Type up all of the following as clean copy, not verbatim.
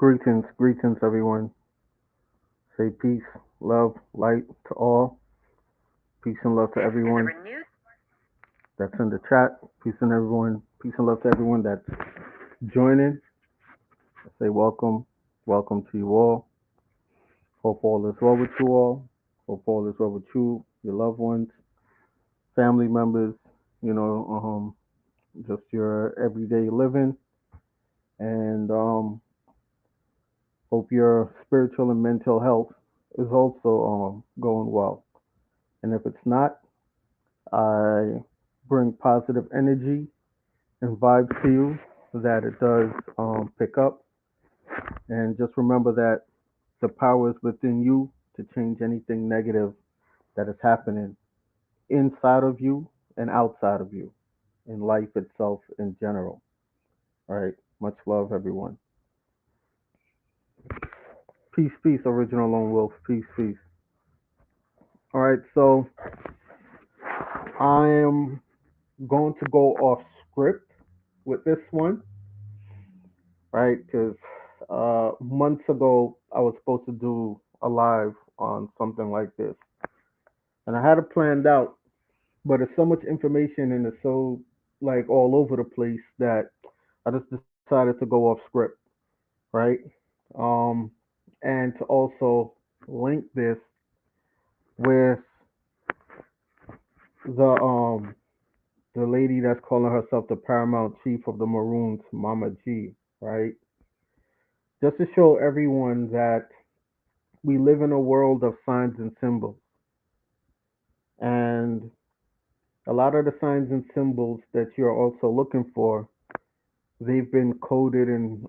Greetings, everyone. Say peace, love, light to all. Peace and love to everyone that's in the chat. Peace and love to everyone that's joining. Say welcome to you all. Hope all is well with you all. Hope all is well with you, your loved ones, family members. You know, just your everyday living, and hope your spiritual and mental health is also going well. And if it's not, I bring positive energy and vibes to you so that it does pick up. And just remember that the power is within you to change anything negative that is happening inside of you and outside of you in life itself in general. All right. Much love, everyone. Peace, peace, original lone wolf. Peace, peace. All right. So I am going to go off script with this one, right? Because months ago, I was supposed to do a live on something like this, and I had it planned out, but it's so much information and it's so like all over the place that I just decided to go off script, right? Um, and to also link this with the the lady that's calling herself the Paramount Chief of the Maroons, Mama G, right? Just to show everyone that we live in a world of signs and symbols. And a lot of the signs and symbols that you're also looking for, they've been coded and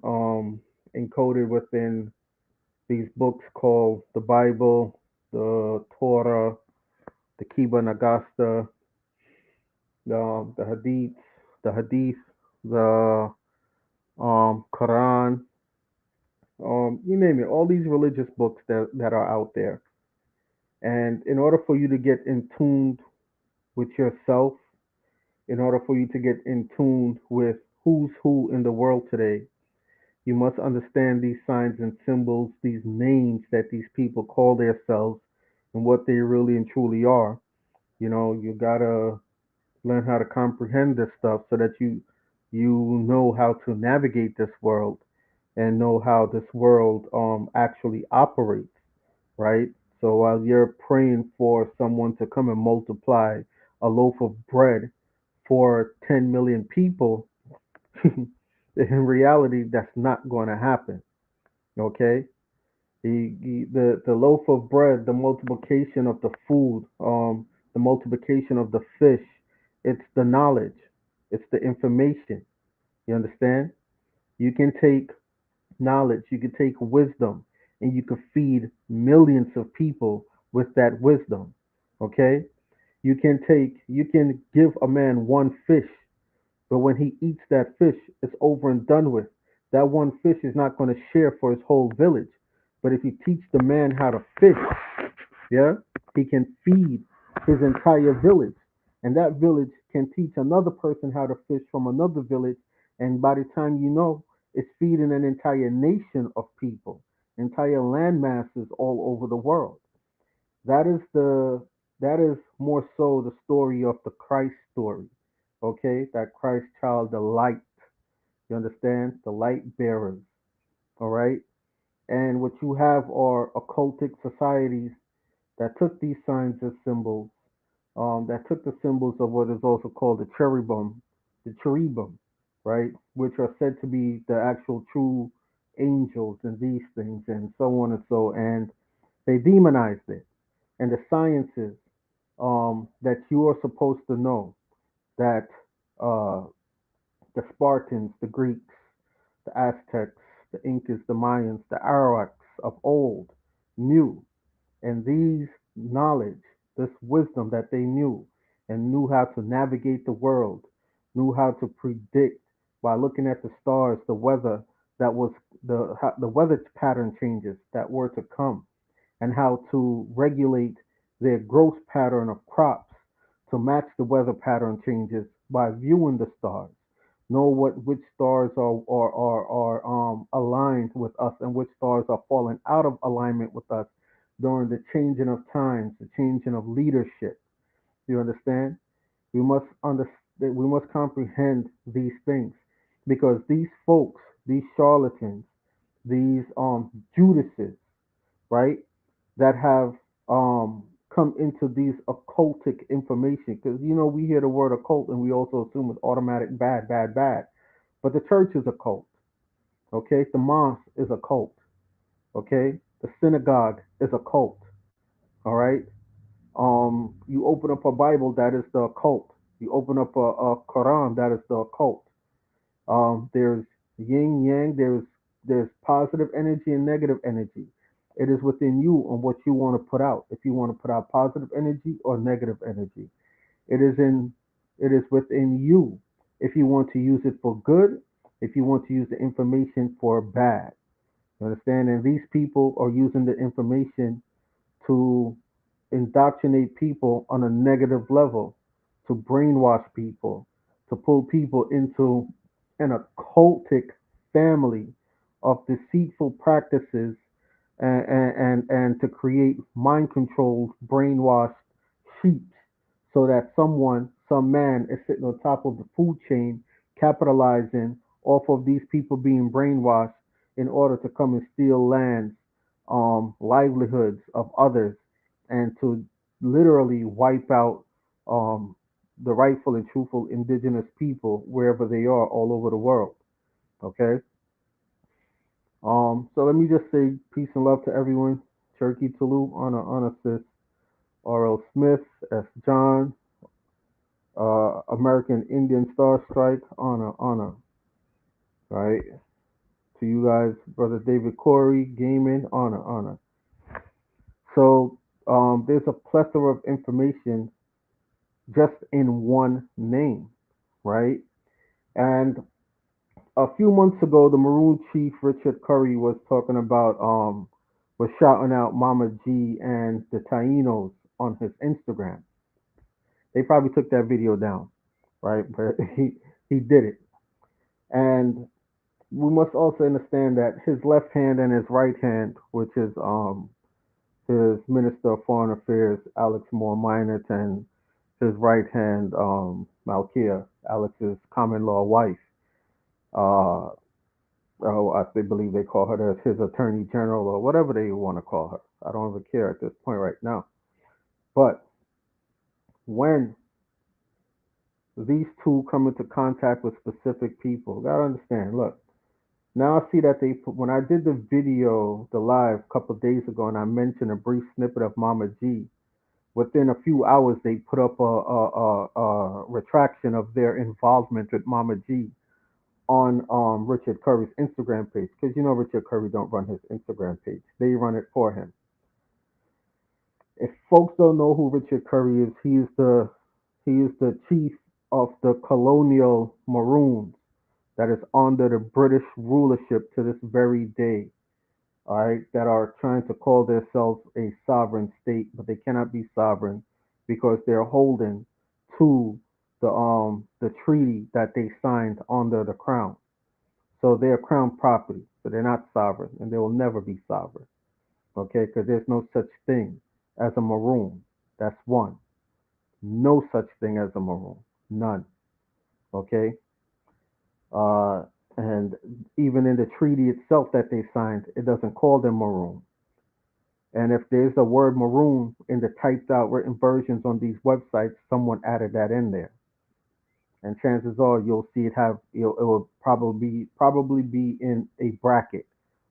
encoded within these books called the Bible, the Torah, the Kiba Nagasta, the Hadith, the Quran, you name it, all these religious books that are out there. And in order for you to get in tune with yourself, in order for you to get in tune with who's who in the world today, you must understand these signs and symbols, these names that these people call themselves, and what they really and truly are. You know, you gotta learn how to comprehend this stuff so that you know how to navigate this world and know how this world actually operates, right? So while you're praying for someone to come and multiply a loaf of bread for 10 million people, in reality, that's not going to happen. Okay, the loaf of bread, the multiplication of the food, the multiplication of the fish, it's the knowledge, it's the information. You understand? You can take knowledge, you can take wisdom, and you can feed millions of people with that wisdom. Okay, you can give a man one fish, but when he eats that fish, it's over and done with. That one fish is not going to share for his whole village. But if you teach the man how to fish, yeah, he can feed his entire village. And that village can teach another person how to fish from another village. And by the time you know, it's feeding an entire nation of people, entire land masses all over the world. That is the that is more so the story of the Christ story. Okay, that Christ child, the light. You understand? The light bearers. All right. And what you have are occultic societies that took these signs as symbols, that took the symbols of what is also called the cherubim, right, which are said to be the actual true angels and these things and so on and so, and they demonized it. And the sciences that you are supposed to know that uh, the Spartans, the Greeks, the Aztecs, the Incas, the Mayans, the Arawaks of old knew. And these knowledge, this wisdom that they knew and knew how to navigate the world, knew how to predict by looking at the stars, the weather that was the weather pattern changes that were to come, and how to regulate their growth pattern of crops to match the weather pattern changes by viewing the stars, know what which stars are aligned with us and which stars are falling out of alignment with us during the changing of times, the changing of leadership. You understand? We must understand. We must comprehend these things because these folks, these charlatans, these Judases, right, that have come into these occultic information. Because we hear the word occult and we also assume it's automatic bad, bad, bad. But the church is a cult. Okay, the mosque is a cult. Okay, the synagogue is a cult. All right. You open up a Bible, that is the occult. You open up a Quran, that is the occult. There's yin yang. There's positive energy and negative energy. It is within you on what you want to put out. If you want to put out positive energy or negative energy, it is in it is within you. If you want to use it for good, if you want to use the information for bad, you understand? And these people are using the information to indoctrinate people on a negative level, to brainwash people, to pull people into an occultic family of deceitful practices and to create mind controlled, brainwashed sheep so that some man is sitting on top of the food chain, capitalizing off of these people being brainwashed in order to come and steal lands, livelihoods of others, and to literally wipe out um, the rightful and truthful indigenous people wherever they are all over the world. Okay. So let me just say peace and love to everyone. Cherokee Tulu, honor, sis. R.L. Smith, S. John, American Indian Star Strike, honor, right? To you guys, Brother David Corey, Gaming, honor. So there's a plethora of information just in one name, right? And a few months ago, the Maroon Chief Richard Curry was shouting out Mama G and the Tainos on his Instagram. They probably took that video down, right? But he did it, and we must also understand that his left hand and his right hand, which is his Minister of Foreign Affairs Alex Moore Minot, and his right hand Malkia, Alex's common law wife. Uh, I believe they call her his attorney general or whatever they want to call her. I don't even care at this point right now. But when these two come into contact with specific people, you gotta understand. Look, now I see that they put, when I did the video, the live a couple of days ago, and I mentioned a brief snippet of Mama G. Within a few hours, they put up a retraction of their involvement with Mama G on Richard Curry's Instagram page, because Richard Curry don't run his Instagram page; they run it for him. If folks don't know who Richard Curry is, he is the chief of the colonial Maroons that is under the British rulership to this very day. All right, that are trying to call themselves a sovereign state, but they cannot be sovereign because they're holding to the treaty that they signed under the crown. So they're crown property, so they're not sovereign, and they will never be sovereign. Okay, because there's no such thing as a maroon. That's one. No such thing as a maroon. None. Okay. Uh, and even in the treaty itself that they signed, it doesn't call them maroon. And if there's a word maroon in the typed out written versions on these websites, someone added that in there. And chances are you'll see it will probably be in a bracket,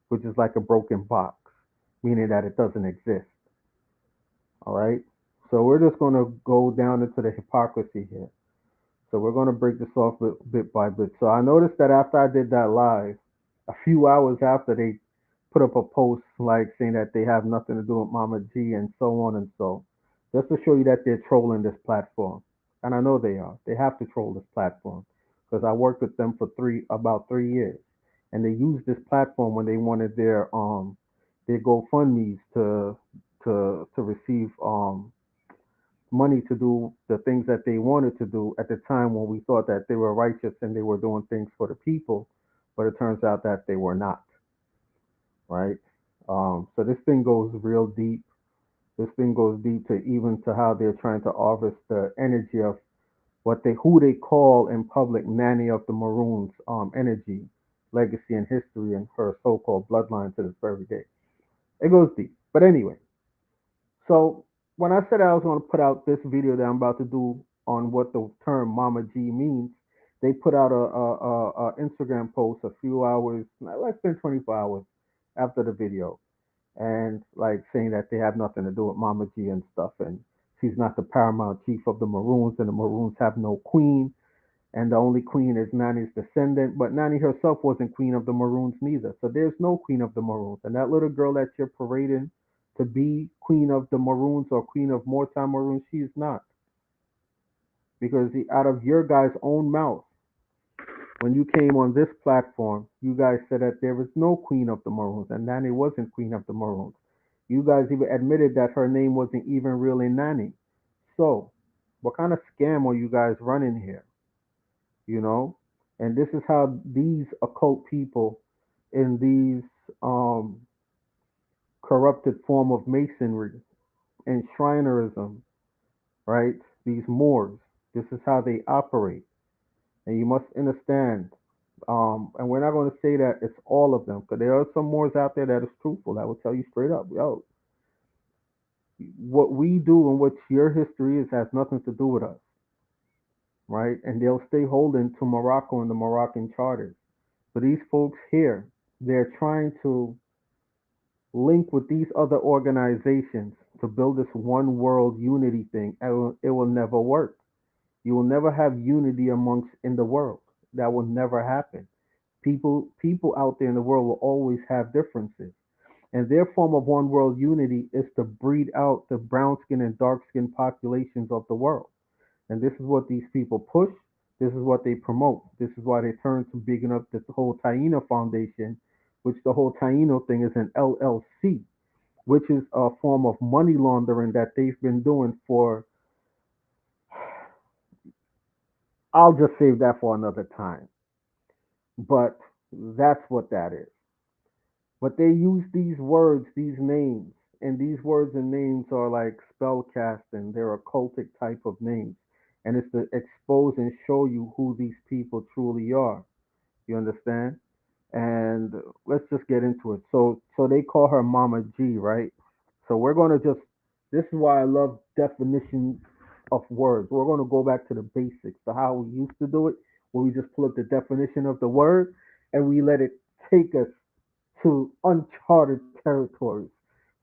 which is like a broken box, meaning that it doesn't exist. All right. So we're just going to go down into the hypocrisy here. So we're going to break this off bit by bit. So I noticed that after I did that live, a few hours after they put up a post like saying that they have nothing to do with Mama G and so on and so, just to show you that they're trolling this platform. And I know they are. They have to troll this platform because I worked with them for about 3 years, and they used this platform when they wanted their GoFundmes to receive money to do the things that they wanted to do at the time when we thought that they were righteous and they were doing things for the people, but it turns out that they were not, right? So this thing goes real deep. This thing goes deep to even to how they're trying to harvest the energy of what they who they call in public Nanny of the Maroons energy, legacy, and history, and her so-called bloodline to this very day. It goes deep. But anyway, so when I said I was going to put out this video that I'm about to do on what the term Mama G means, they put out a Instagram post a few hours, less than 24 hours after the video, and like saying that they have nothing to do with Mama G and stuff, and she's not the paramount chief of the Maroons, and the Maroons have no queen, and the only queen is Nani's descendant, but Nani herself wasn't queen of the Maroons neither. So there's no queen of the Maroons. And that little girl that you're parading to be queen of the Maroons or queen of Mortown Maroons, she is not. Because out of your guys' own mouth, when you came on this platform, you guys said that there was no queen of the Maroons and Nani wasn't queen of the Maroons. You guys even admitted that her name wasn't even really Nani. So, what kind of scam are you guys running here? You know, and this is how these occult people in these corrupted form of masonry and shrinerism, right, these moors, this is how they operate, and you must understand, and we're not going to say that it's all of them, because there are some moors out there that is truthful, that will tell you straight up, yo, what we do and what your history is has nothing to do with us, right, and they'll stay holding to Morocco and the Moroccan charters. But these folks here, they're trying to link with these other organizations to build this one world unity thing. It will never work. You will never have unity amongst in the world. That will never happen. People out there in the world will always have differences. And their form of one world unity is to breed out the brown skin and dark skin populations of the world. And this is what these people push. This is what they promote. This is why they turn to bigging up the whole Taino Foundation, which the whole Taino thing is an LLC, which is a form of money laundering that they've been doing for, I'll just save that for another time. But that's what that is. But they use these words, these names, and these words and names are like spellcast and they're occultic type of names. And it's to expose and show you who these people truly are. You understand? And let's just get into it. So they call her Mama G, right? So we're gonna just this is why I love definitions of words. We're gonna go back to the basics, to how we used to do it, where we just pull up the definition of the word and we let it take us to uncharted territories.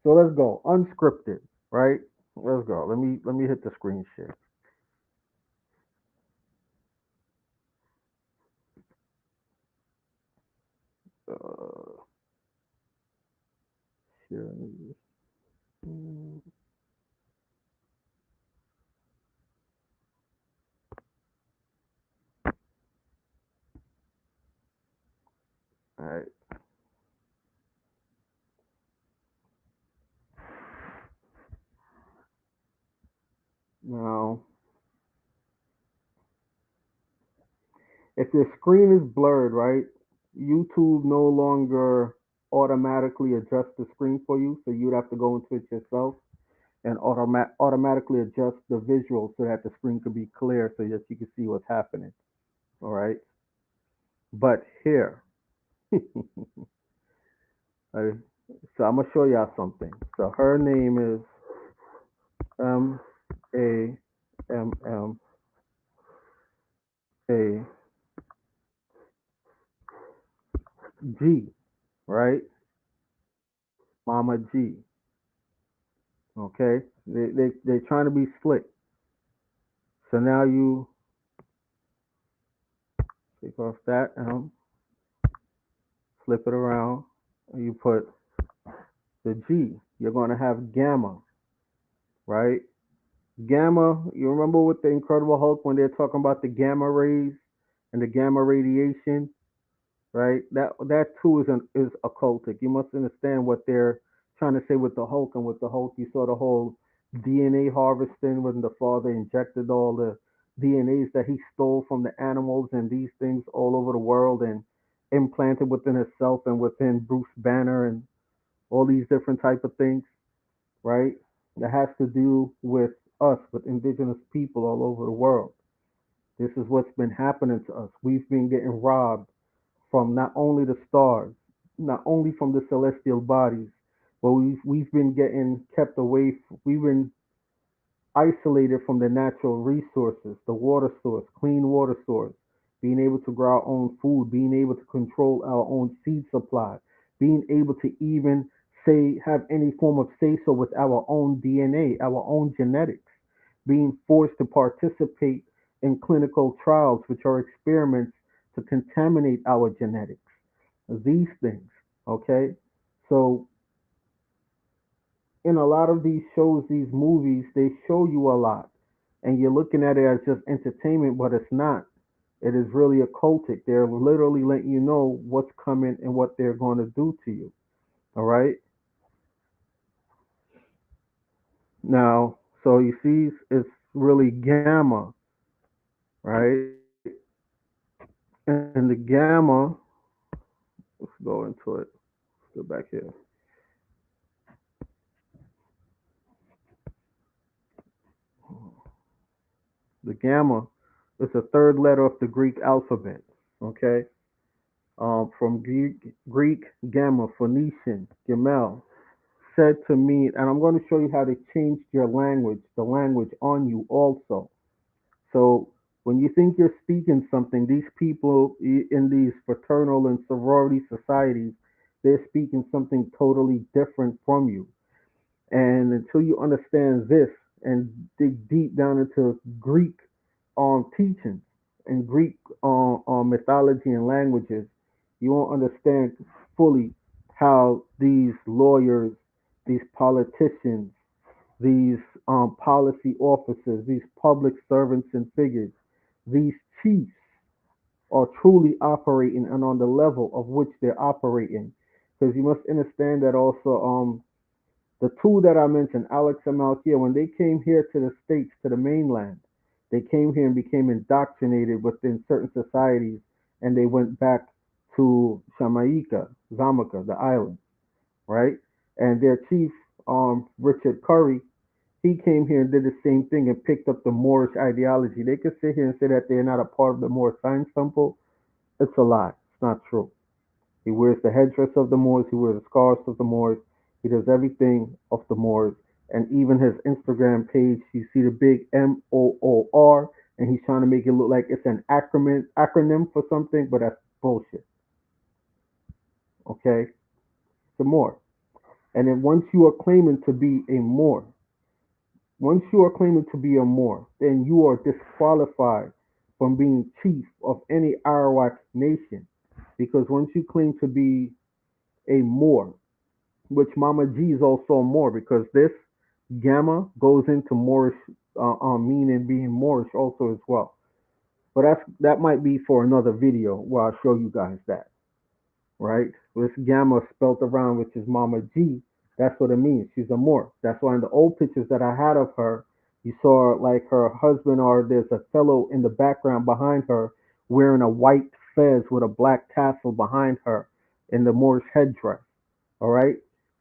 So let's go. Unscripted, right? Let's go. Let me hit the screen share. Uh, share. All right. Now, if your screen is blurred, right, YouTube no longer automatically adjusts the screen for you, so you'd have to go into it yourself and automatically adjust the visual so that the screen could be clear so that you can see what's happening. All right. But here, uh, so I'm gonna show y'all something. So her name is Mammag, right? Mama G. Okay. They're trying to be slick. So now you take off that flip it around, and you put the G. You're going to have Gamma, right? Gamma, you remember with the Incredible Hulk when they're talking about the gamma rays and the gamma radiation, right? That too is occultic. You must understand what they're trying to say with the Hulk, and with the Hulk you saw the whole DNA harvesting when the father injected all the DNAs that he stole from the animals and these things all over the world and implanted within himself and within Bruce Banner and all these different type of things, right? That has to do with us, with indigenous people all over the world. This is what's been happening to us. We've been getting robbed from not only the stars, not only from the celestial bodies, but we've been getting kept away. We've been isolated from the natural resources, the water source, clean water source, being able to grow our own food, being able to control our own seed supply, being able to even say have any form of say so with our own DNA, our own genetics, being forced to participate in clinical trials, which are experiments to contaminate our genetics. These things, okay? So in a lot of these shows, these movies, they show you a lot, and you're looking at it as just entertainment, but it's not. It is really occultic. They're literally letting you know what's coming and what they're going to do to you. All right. Now, so you see, it's really gamma, right? And the gamma, let's go into it. Let's go back here. The gamma is the third letter of the Greek alphabet. Okay. From Greek gamma, Phoenician, Gemel, said to me, and I'm going to show you how they changed your language, the language on you also. So when you think you're speaking something, these people in these fraternal and sorority societies, they're speaking something totally different from you. And until you understand this and dig deep down into Greek teachings and Greek mythology and languages, you won't understand fully how these lawyers, these politicians, these policy officers, these public servants and figures, these chiefs are truly operating and on the level of which they're operating. Because you must understand that also the two that I mentioned, Alex and Malkia, when they came here to the States, to the mainland, they came here and became indoctrinated within certain societies and they went back to Jamaica, Jamaica, the island, right? And their chief, Richard Curry, he came here and did the same thing and picked up the Moorish ideology. They could sit here and say that they're not a part of the Moorish Science Temple. It's a lie. It's not true. He wears the headdress of the Moors. He wears the scarves of the Moors. He does everything of the Moors. And even his Instagram page, you see the big MOOR, and he's trying to make it look like it's an acronym for something, but that's bullshit. Okay? The Moor. And then once you are claiming to be a Moor, once you are claiming to be a Moor, then you are disqualified from being chief of any Arawak nation. Because once you claim to be a Moor, which Mama G is also a Moor, because this Gamma goes into Moorish, meaning being Moorish also as well. But that might be for another video where I'll show you guys that, right? This Gamma spelt around, which is Mama G, that's what it means. She's a Moor. That's why in the old pictures that I had of her, you saw like her husband, or there's a fellow in the background behind her wearing a white fez with a black tassel behind her in the Moorish headdress. All right.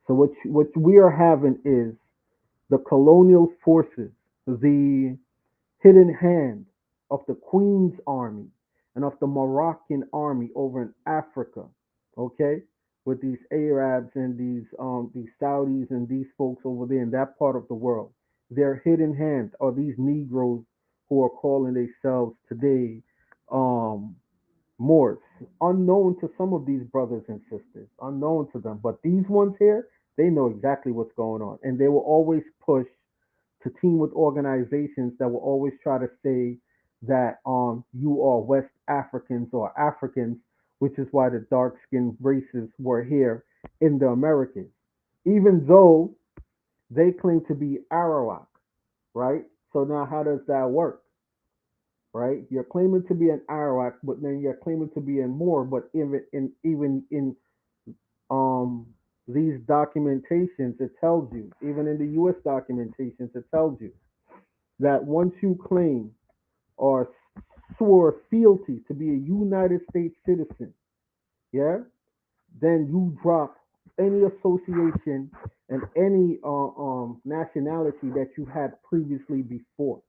So what we are having is the colonial forces, the hidden hand of the Queen's army and of the Moroccan army over in Africa. Okay, with these Arabs and these Saudis and these folks over there in that part of the world. Their hidden hand are these Negroes who are calling themselves today um, Moors, unknown to some of these brothers and sisters, unknown to them. But these ones here, they know exactly what's going on. And they will always push to team with organizations that will always try to say that you are West Africans or Africans, which is why the dark skinned races were here in the Americas. Even though they claim to be Arawak, right? So now how does that work? Right? You're claiming to be an Arawak, but then you're claiming to be a Moor, but even in um these documentations, it tells you, even in the US documentations, it tells you that once you claim or swore fealty to be a United States citizen, yeah, then you drop any association and any nationality that you had previously before.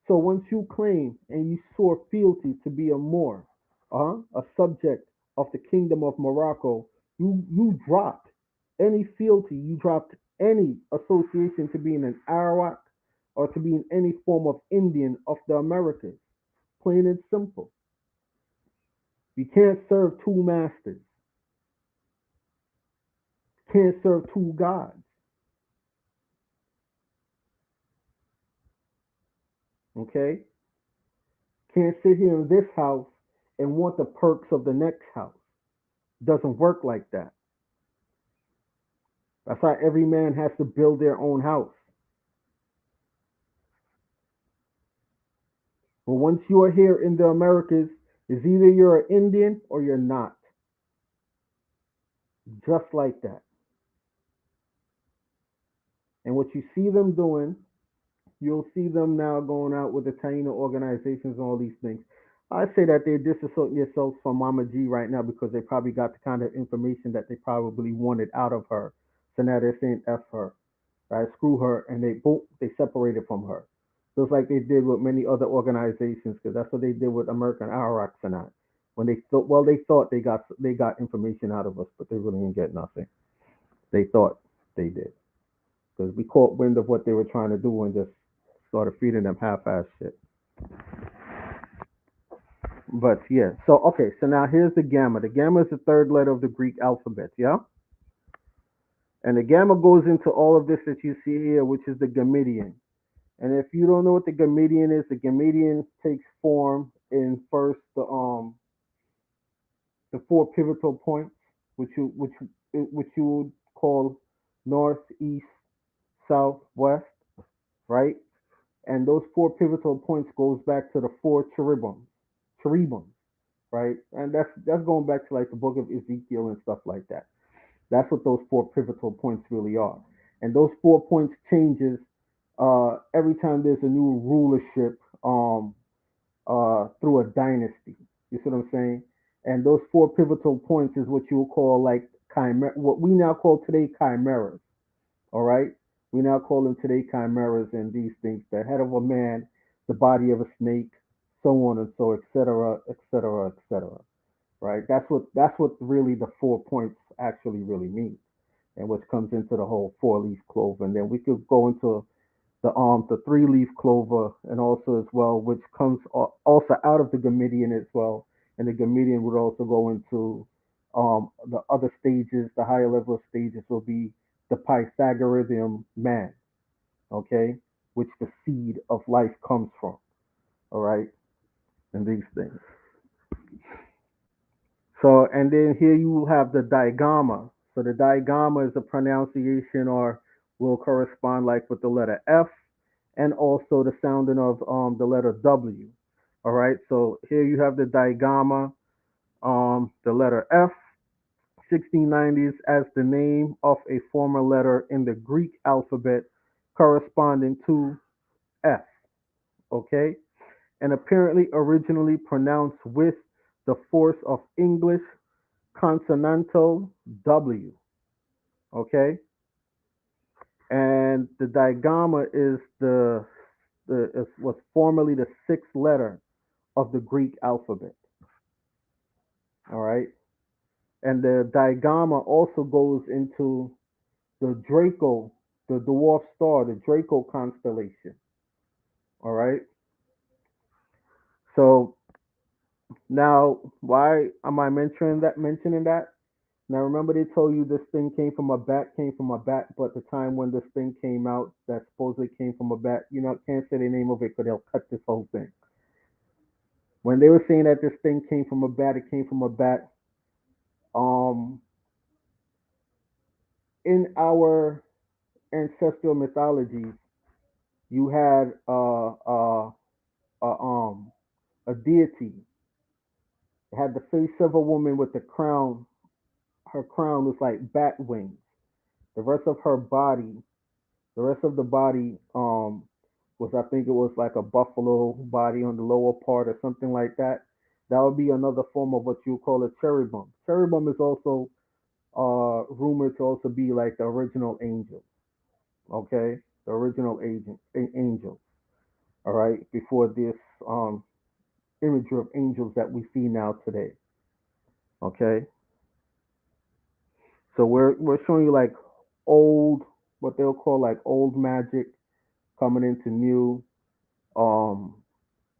So once you claim and you swore fealty to be a Moor, a subject of the Kingdom of Morocco, you dropped any fealty, you dropped any association to being an Arawak or to being any form of Indian of the Americas. Plain and simple. You can't serve two masters. Can't serve two gods. Okay? Can't sit here in this house and want the perks of the next house. Doesn't work like that. That's why every man has to build their own house. But once you are here in the Americas, it's either you're an Indian or you're not. Just like that. And what you see them doing, you'll see them now going out with the Taino organizations and all these things. I say that they disassociate themselves from Mama G right now because they probably got the kind of information that they probably wanted out of her. So now they're saying F her, right? Screw her, and they boom, they separated from her. Just like they did with many other organizations, because that's what they did with American Iraq and that. When they thought, well, they thought they got information out of us, but they really didn't get nothing. They thought they did because we caught wind of what they were trying to do and just started feeding them half-ass shit. But yeah, so okay, so now here's the gamma. The gamma is the third letter of the Greek alphabet, yeah? And the gamma goes into all of this that you see here, which is the Gamma-Dian. And if you don't know what the Gamma-Dian is, the Gamma-Dian takes form in first the four pivotal points, which you would call north, east, south, west, right? And those four pivotal points goes back to the four cherubims, right? And that's going back to like the book of Ezekiel and stuff like that. That's what those four pivotal points really are. And those 4 points changes every time there's a new rulership through a dynasty. You see what I'm saying? And those four pivotal points is what you will call like chimera, what we now call today chimeras. All right, we now call them today chimeras and these things: the head of a man, the body of a snake, so on and so, etc., etc., etc. Right? That's what really the 4 points actually really mean, and which comes into the whole four-leaf clover. And then we could go into the three-leaf clover, and also as well, which comes also out of the Gamma-Dian as well. And the Gamma-Dian would also go into the other stages, the higher level stages will be the Pythagorean man, okay, which the seed of life comes from, all right, and these things. So, and then here you have the digamma. So the digamma is a pronunciation or will correspond like with the letter F and also the sounding of the letter W. All right. So here you have the digamma, the letter F, 1690s as the name of a former letter in the Greek alphabet corresponding to F. Okay. And apparently originally pronounced with the force of English consonantal W. Okay, and the digamma is was formerly the sixth letter of the Greek alphabet. All right, and the digamma also goes into the Draco, the dwarf star, the Draco constellation. All right, so now why am I mentioning that? Mentioning that Now remember they told you this thing came from a bat, but the time when this thing came out that supposedly came from a bat, can't say the name of it because they'll cut this whole thing. When they were saying that this thing came from a bat, it came from a bat. Um, in our ancestral mythologies, you had a deity. It had the face of a woman with the crown. Her crown was like bat wings. The rest of her body, the rest of the body, was, I think it was like a buffalo body on the lower part or something like that. That would be another form of what you call a cherubim. Cherubim is also rumored to also be like the original angel. Okay, the original angel. All right, before this um imagery of angels that we see now today. Okay, so we're showing you like old, what they'll call like old magic coming into new. Um,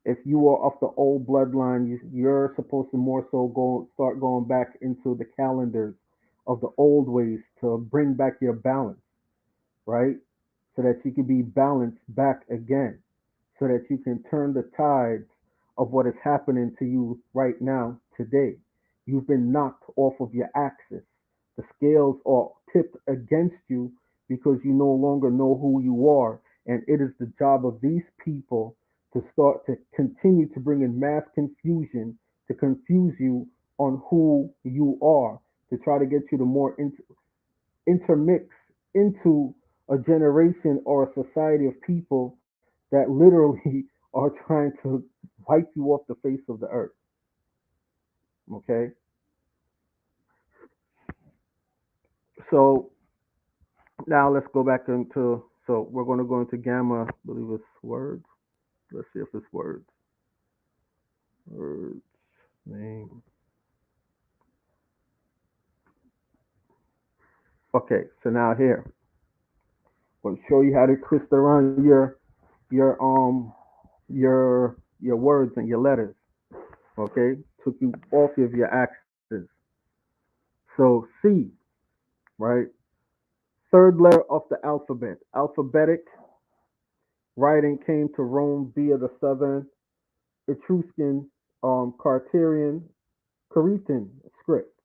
if you are of the old bloodline, you're supposed to more so start going back into the calendars of the old ways to bring back your balance, right? So that you can be balanced back again, so that you can turn the tides of what is happening to you right now, today. You've been knocked off of your axis. The scales are tipped against you because you no longer know who you are. And it is the job of these people to start to continue to bring in mass confusion, to confuse you on who you are, to try to get you to more intermix into a generation or a society of people that literally are trying to wipe you off the face of the earth. Okay, so now let's go back into. So we're going to go into gamma. I believe it's words. Let's see if it's words. Words name. Okay, so now here we'll show you how to twist around your your words and your letters. Okay, took you off of your axis. So C, right? Third letter of the alphabet. Alphabetic writing came to Rome via the southern Etruscan, Cretan script,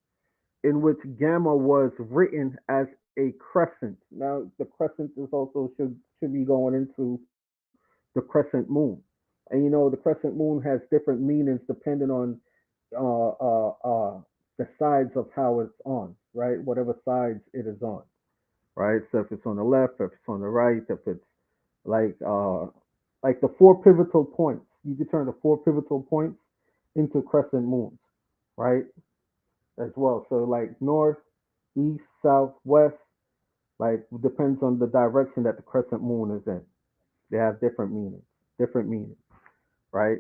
in which gamma was written as a crescent. Now, the crescent is also should be going into the crescent moon, and you know the crescent moon has different meanings depending on uh, uh, uh, the sides of how it's on, right? Whatever sides it is on, right? So if it's on the left, if it's on the right, if it's like uh like the four pivotal points. You can turn the four pivotal points into crescent moons, right? As well. So like north, east, south, west, like depends on the direction that the crescent moon is in. They have different meanings, right?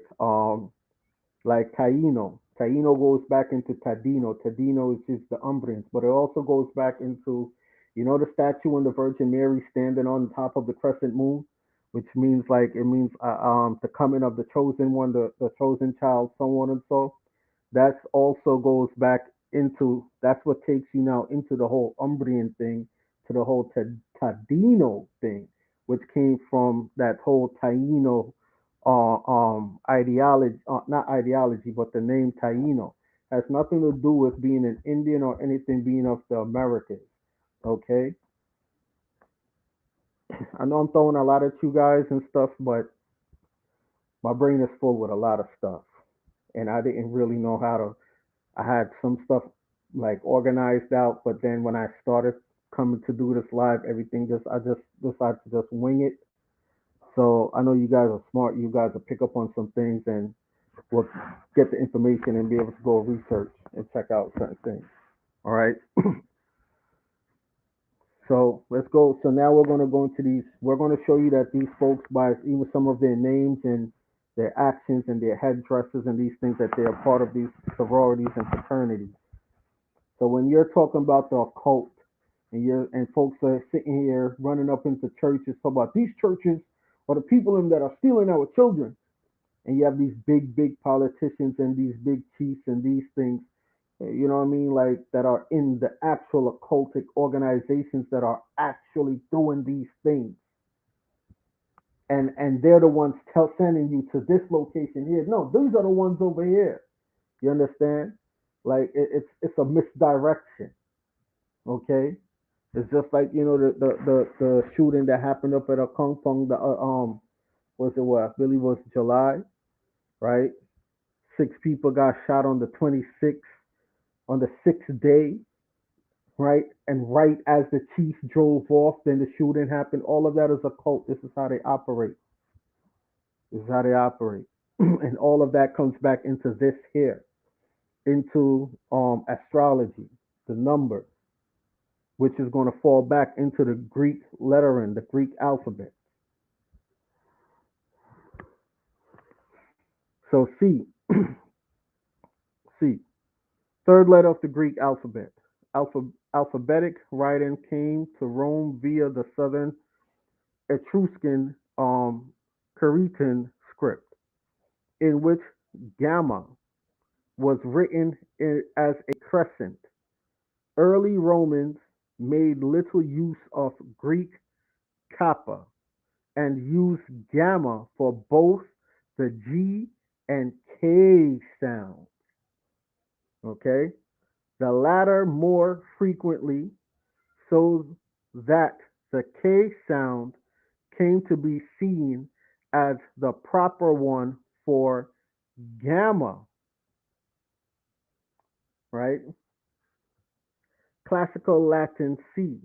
Like Taino. Taino goes back into Tadino. Tadino is just the Umbrians, but it also goes back into, you know, the statue and the Virgin Mary standing on top of the crescent moon, which means like it means the coming of the chosen one, the chosen child, so on and so. That also goes back into that's what takes you now into the whole Umbrian thing, to the whole Tadino thing, which came from that whole Taino ideology, not ideology, but the name Taino has nothing to do with being an Indian or anything being of the Americas. Okay, I know I'm throwing a lot at you guys and stuff, but my brain is full with a lot of stuff, and I didn't really know how to. I had some stuff like organized out, but then when I started coming to do this live, everything just I just decided to just wing it. So I know you guys are smart. You guys will pick up on some things and will get the information and be able to go research and check out certain things. All right. So let's go. So now we're going to go into these. We're going to show you that these folks, by even some of their names and their actions and their headdresses and these things, that they are part of these sororities and fraternities. So when you're talking about the occult and folks are sitting here running up into churches, talk about these churches are the people in that are stealing our children, and you have these big politicians and these big chiefs and these things, you know what I mean, like that are in the actual occultic organizations that are actually doing these things, and they're the ones sending you to this location here. No, these are the ones over here. You understand? Like it's a misdirection. Okay, it's just like you know the shooting that happened up at a Kung Fung. The was it what I believe was July, right? 6 people got shot on the 26th, on the sixth day, right? And right as the chief drove off, then the shooting happened. All of that is a cult. This is how they operate. This is how they operate. And all of that comes back into this here, into astrology, the numbers, which is going to fall back into the Greek lettering, the Greek alphabet. So C, C, third letter of the Greek alphabet. Alphabetic writing came to Rome via the southern Etruscan Cretan script, in which gamma was written as a crescent. Early Romans made little use of Greek kappa and used gamma for both the G and K sound. Okay, the latter more frequently, so that the K sound came to be seen as the proper one for gamma, right? Classical Latin C,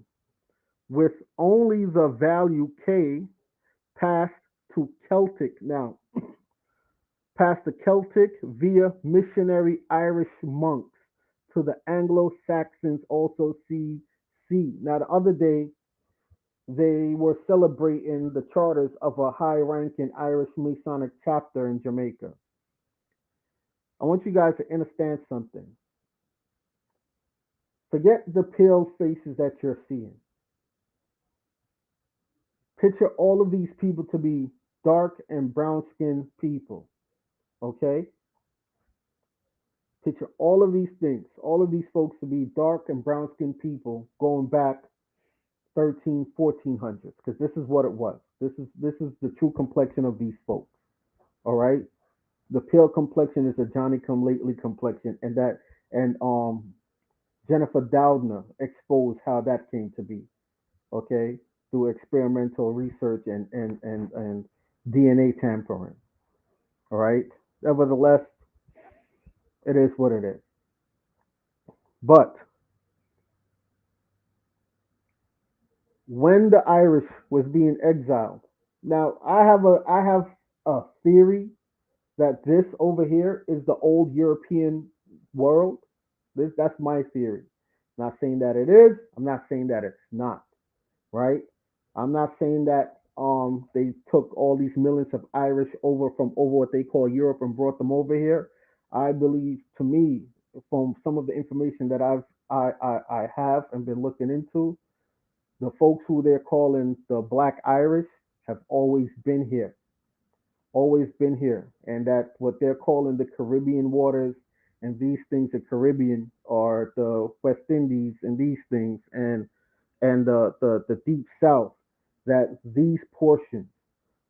with only the value K passed to Celtic now, passed the Celtic via missionary Irish monks to the Anglo-Saxons also see C. Now the other day they were celebrating the charters of a high-ranking Irish Masonic chapter in Jamaica. I want you guys to understand something. Forget the pale faces that you're seeing. Picture all of these people to be dark and brown skinned people. Okay? Picture all of these things, all of these folks to be dark and brown skinned people going back 13, 1400s, because this is what it was. This is the true complexion of these folks. All right? The pale complexion is a Johnny come lately complexion, and Jennifer Doudna exposed how that came to be. Okay, through experimental research and DNA tampering. All right. Nevertheless, it is what it is. But when the Irish was being exiled, now I have a theory that this over here is the old European world. That's my theory. I'm not saying that it is. I'm not saying that it's not. Right? I'm not saying that they took all these millions of Irish over what they call Europe and brought them over here. I believe, to me, from some of the information that I have and been looking into, the folks who they're calling the Black Irish have always been here, and that what they're calling the Caribbean waters and these things, the Caribbean or the West Indies and these things, and the deep south, that these portions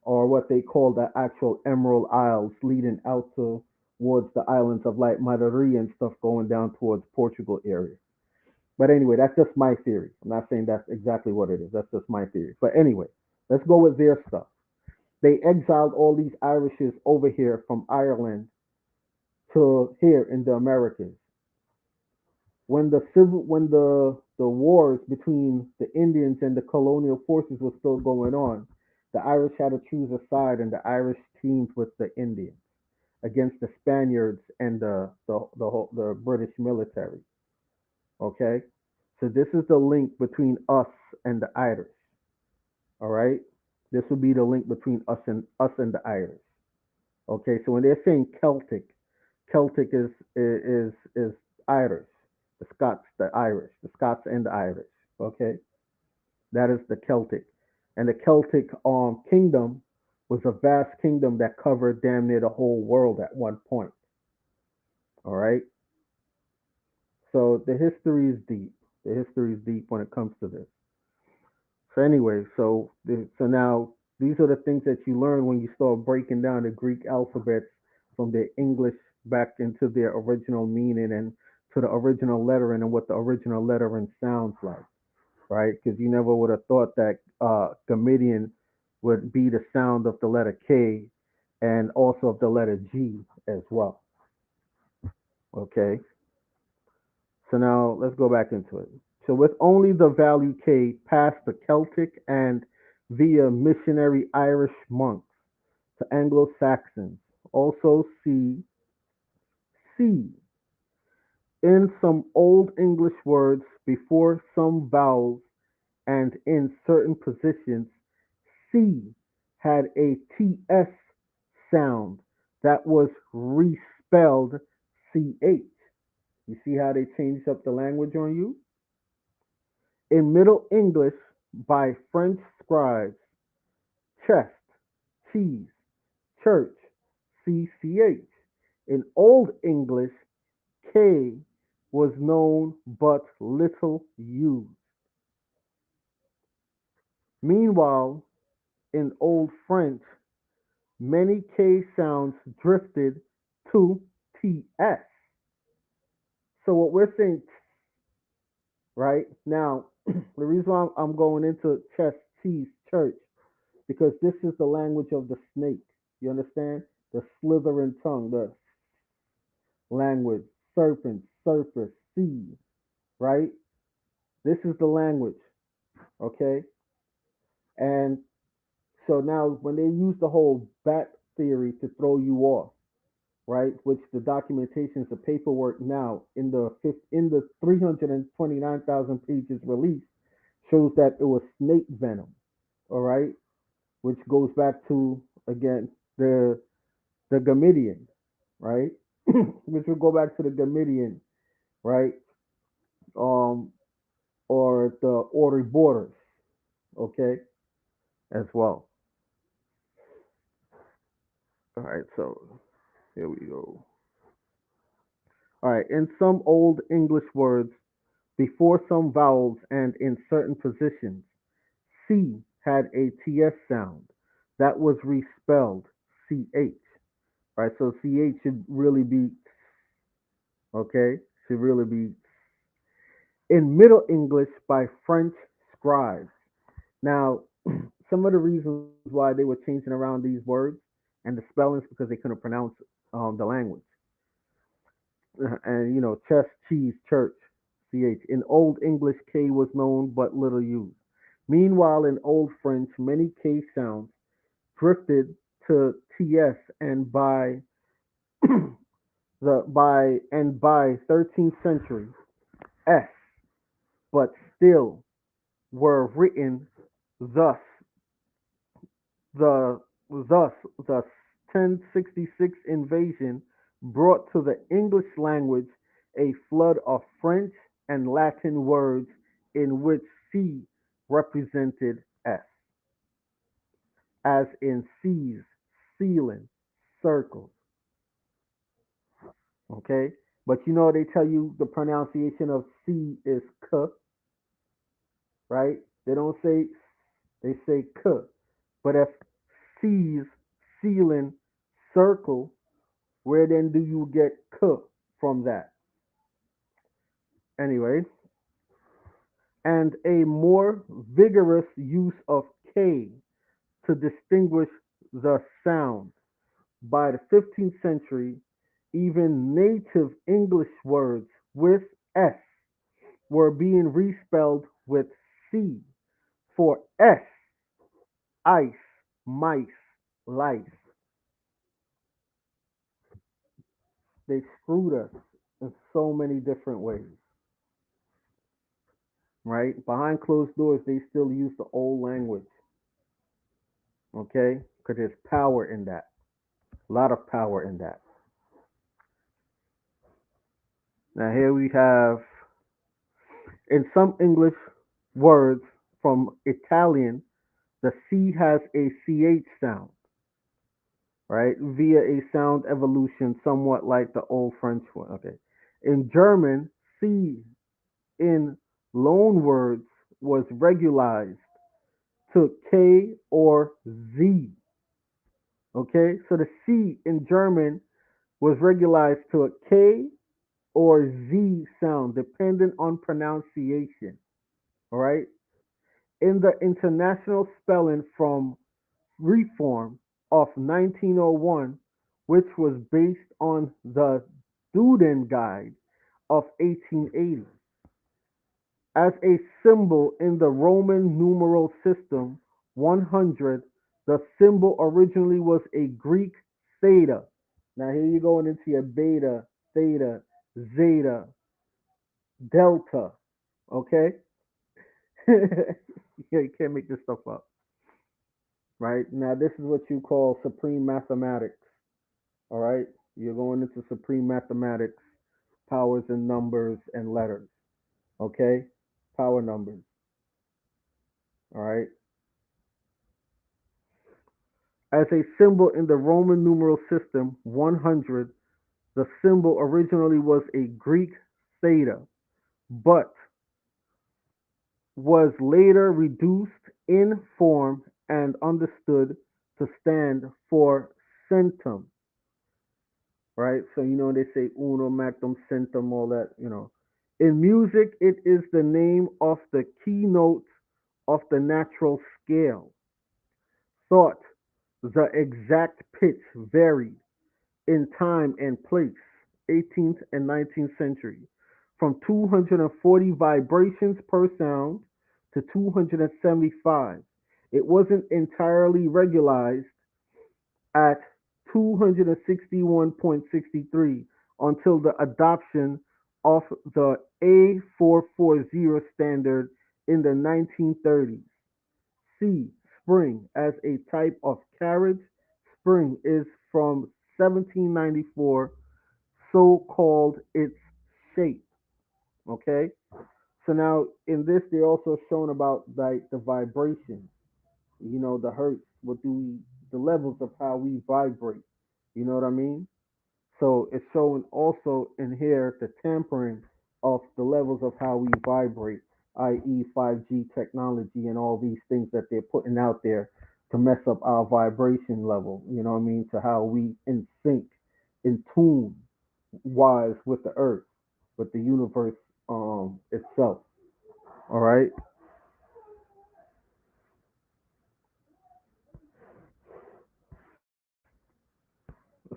are what they call the actual Emerald Isles leading out towards the islands of like Madeira and stuff going down towards Portugal area. But anyway, that's just my theory. I'm not saying that's exactly what it is. That's just my theory. But anyway, let's go with their stuff. They exiled all these Irishes over here from Ireland to here in the Americas. When the wars between the Indians and the colonial forces was still going on, the Irish had to choose a side, and the Irish teamed with the Indians against the Spaniards and the British military. Okay, so this is the link between us and the Irish. All right, this would be the link between us and the Irish. Okay, so when they're saying Celtic, Celtic is Irish, the Scots, the Irish, the Scots and the Irish. Okay, that is the Celtic, and the Celtic kingdom was a vast kingdom that covered damn near the whole world at one point. All right, so the history is deep. The history is deep when it comes to this. So anyway, so now these are the things that you learn when you start breaking down the Greek alphabets from their English back into their original meaning and to the original lettering and what the original lettering sounds like, right? Because you never would have thought that Gamma-Digamma would be the sound of the letter K and also of the letter G as well. Okay, so now let's go back into it. So with only the value K past the Celtic and via missionary Irish monks to Anglo-Saxons. Also see C. In some Old English words before some vowels and in certain positions, C had a TS sound that was respelled CH. You see how they changed up the language on you? In Middle English, by French scribes, chest, cheese, church, CCH. In Old English, K was known but little used. Meanwhile, in Old French, many K sounds drifted to TS. So what we're saying, right now, the reason why I'm going into chest, cheese, church, because this is the language of the snake. You understand? The slithering tongue, the language, serpent, surface, sea, right? This is the language, okay? And so now when they use the whole bat theory to throw you off, right? Which the documentations, the paperwork now in the 329,000 pages released shows that it was snake venom, all right, which goes back to again the Gamidian, right, which will go back to the Gamidian, right, um, or the Order Borders, okay, as well. All right, so here we go. All right, in some old English words, before some vowels and in certain positions, C had a TS sound that was respelled CH. Right, so CH should really be, okay, should really be in Middle English by French scribes. Now, some of the reasons why they were changing around these words and the spellings because they couldn't pronounce the language. And, chess, cheese, church, ch. In Old English, K was known but little used. Meanwhile, in Old French, many K sounds drifted to ts, and by 13th century, s, but still were written thus. The the 1066 invasion brought to the English language a flood of French and Latin words in which C represented S, as in seas, ceiling, circles. Okay, but they tell you the pronunciation of C is K, right? They don't say, they say K. But if seas, ceiling, circle, where then do you get K from that? Anyway, and a more vigorous use of K to distinguish the sound. By the 15th century, even native English words with S were being respelled with C for S, ice, mice, lice. They screwed us in so many different ways, right? Behind closed doors, they still use the old language, okay? Because there's power in that, a lot of power in that. Now, here we have in some English words from Italian, the C has a CH sound, right? Via a sound evolution somewhat like the old French one, okay? In German, C in loan words was regularized to K or Z. Okay, so the C in German was regularized to a K or Z sound depending on pronunciation. All right, in the International Spelling from Reform of 1901, which was based on the Duden Guide of 1880. As a symbol in the Roman numeral system, 100, the symbol originally was a Greek theta. Now here you're going into your beta, theta, zeta, delta. Okay? Yeah, you can't make this stuff up. Right? Now this is what you call supreme mathematics. All right? You're going into supreme mathematics, powers and numbers and letters. Okay? Power numbers. All right? As a symbol in the Roman numeral system, 100, the symbol originally was a Greek theta, but was later reduced in form and understood to stand for centum, right? So, they say uno, mactum, centum, all that, In music, it is the name of the keynote of the natural scale. Thought the exact pitch varied in time and place, 18th and 19th century, from 240 vibrations per sound to 275. It wasn't entirely regularized at 261.63 until the adoption of the A440 standard in the 1930s. C. Spring as a type of carriage. Spring is from 1794, so called its shape. Okay? So now in this they're also shown about like the vibration, the hertz, the levels of how we vibrate. You know what I mean? So it's showing also in here the tampering of the levels of how we vibrate, i.e., 5G technology and all these things that they're putting out there to mess up our vibration level. You know what I mean? To how we in sync, in tune, wise with the earth, with the universe itself. All right.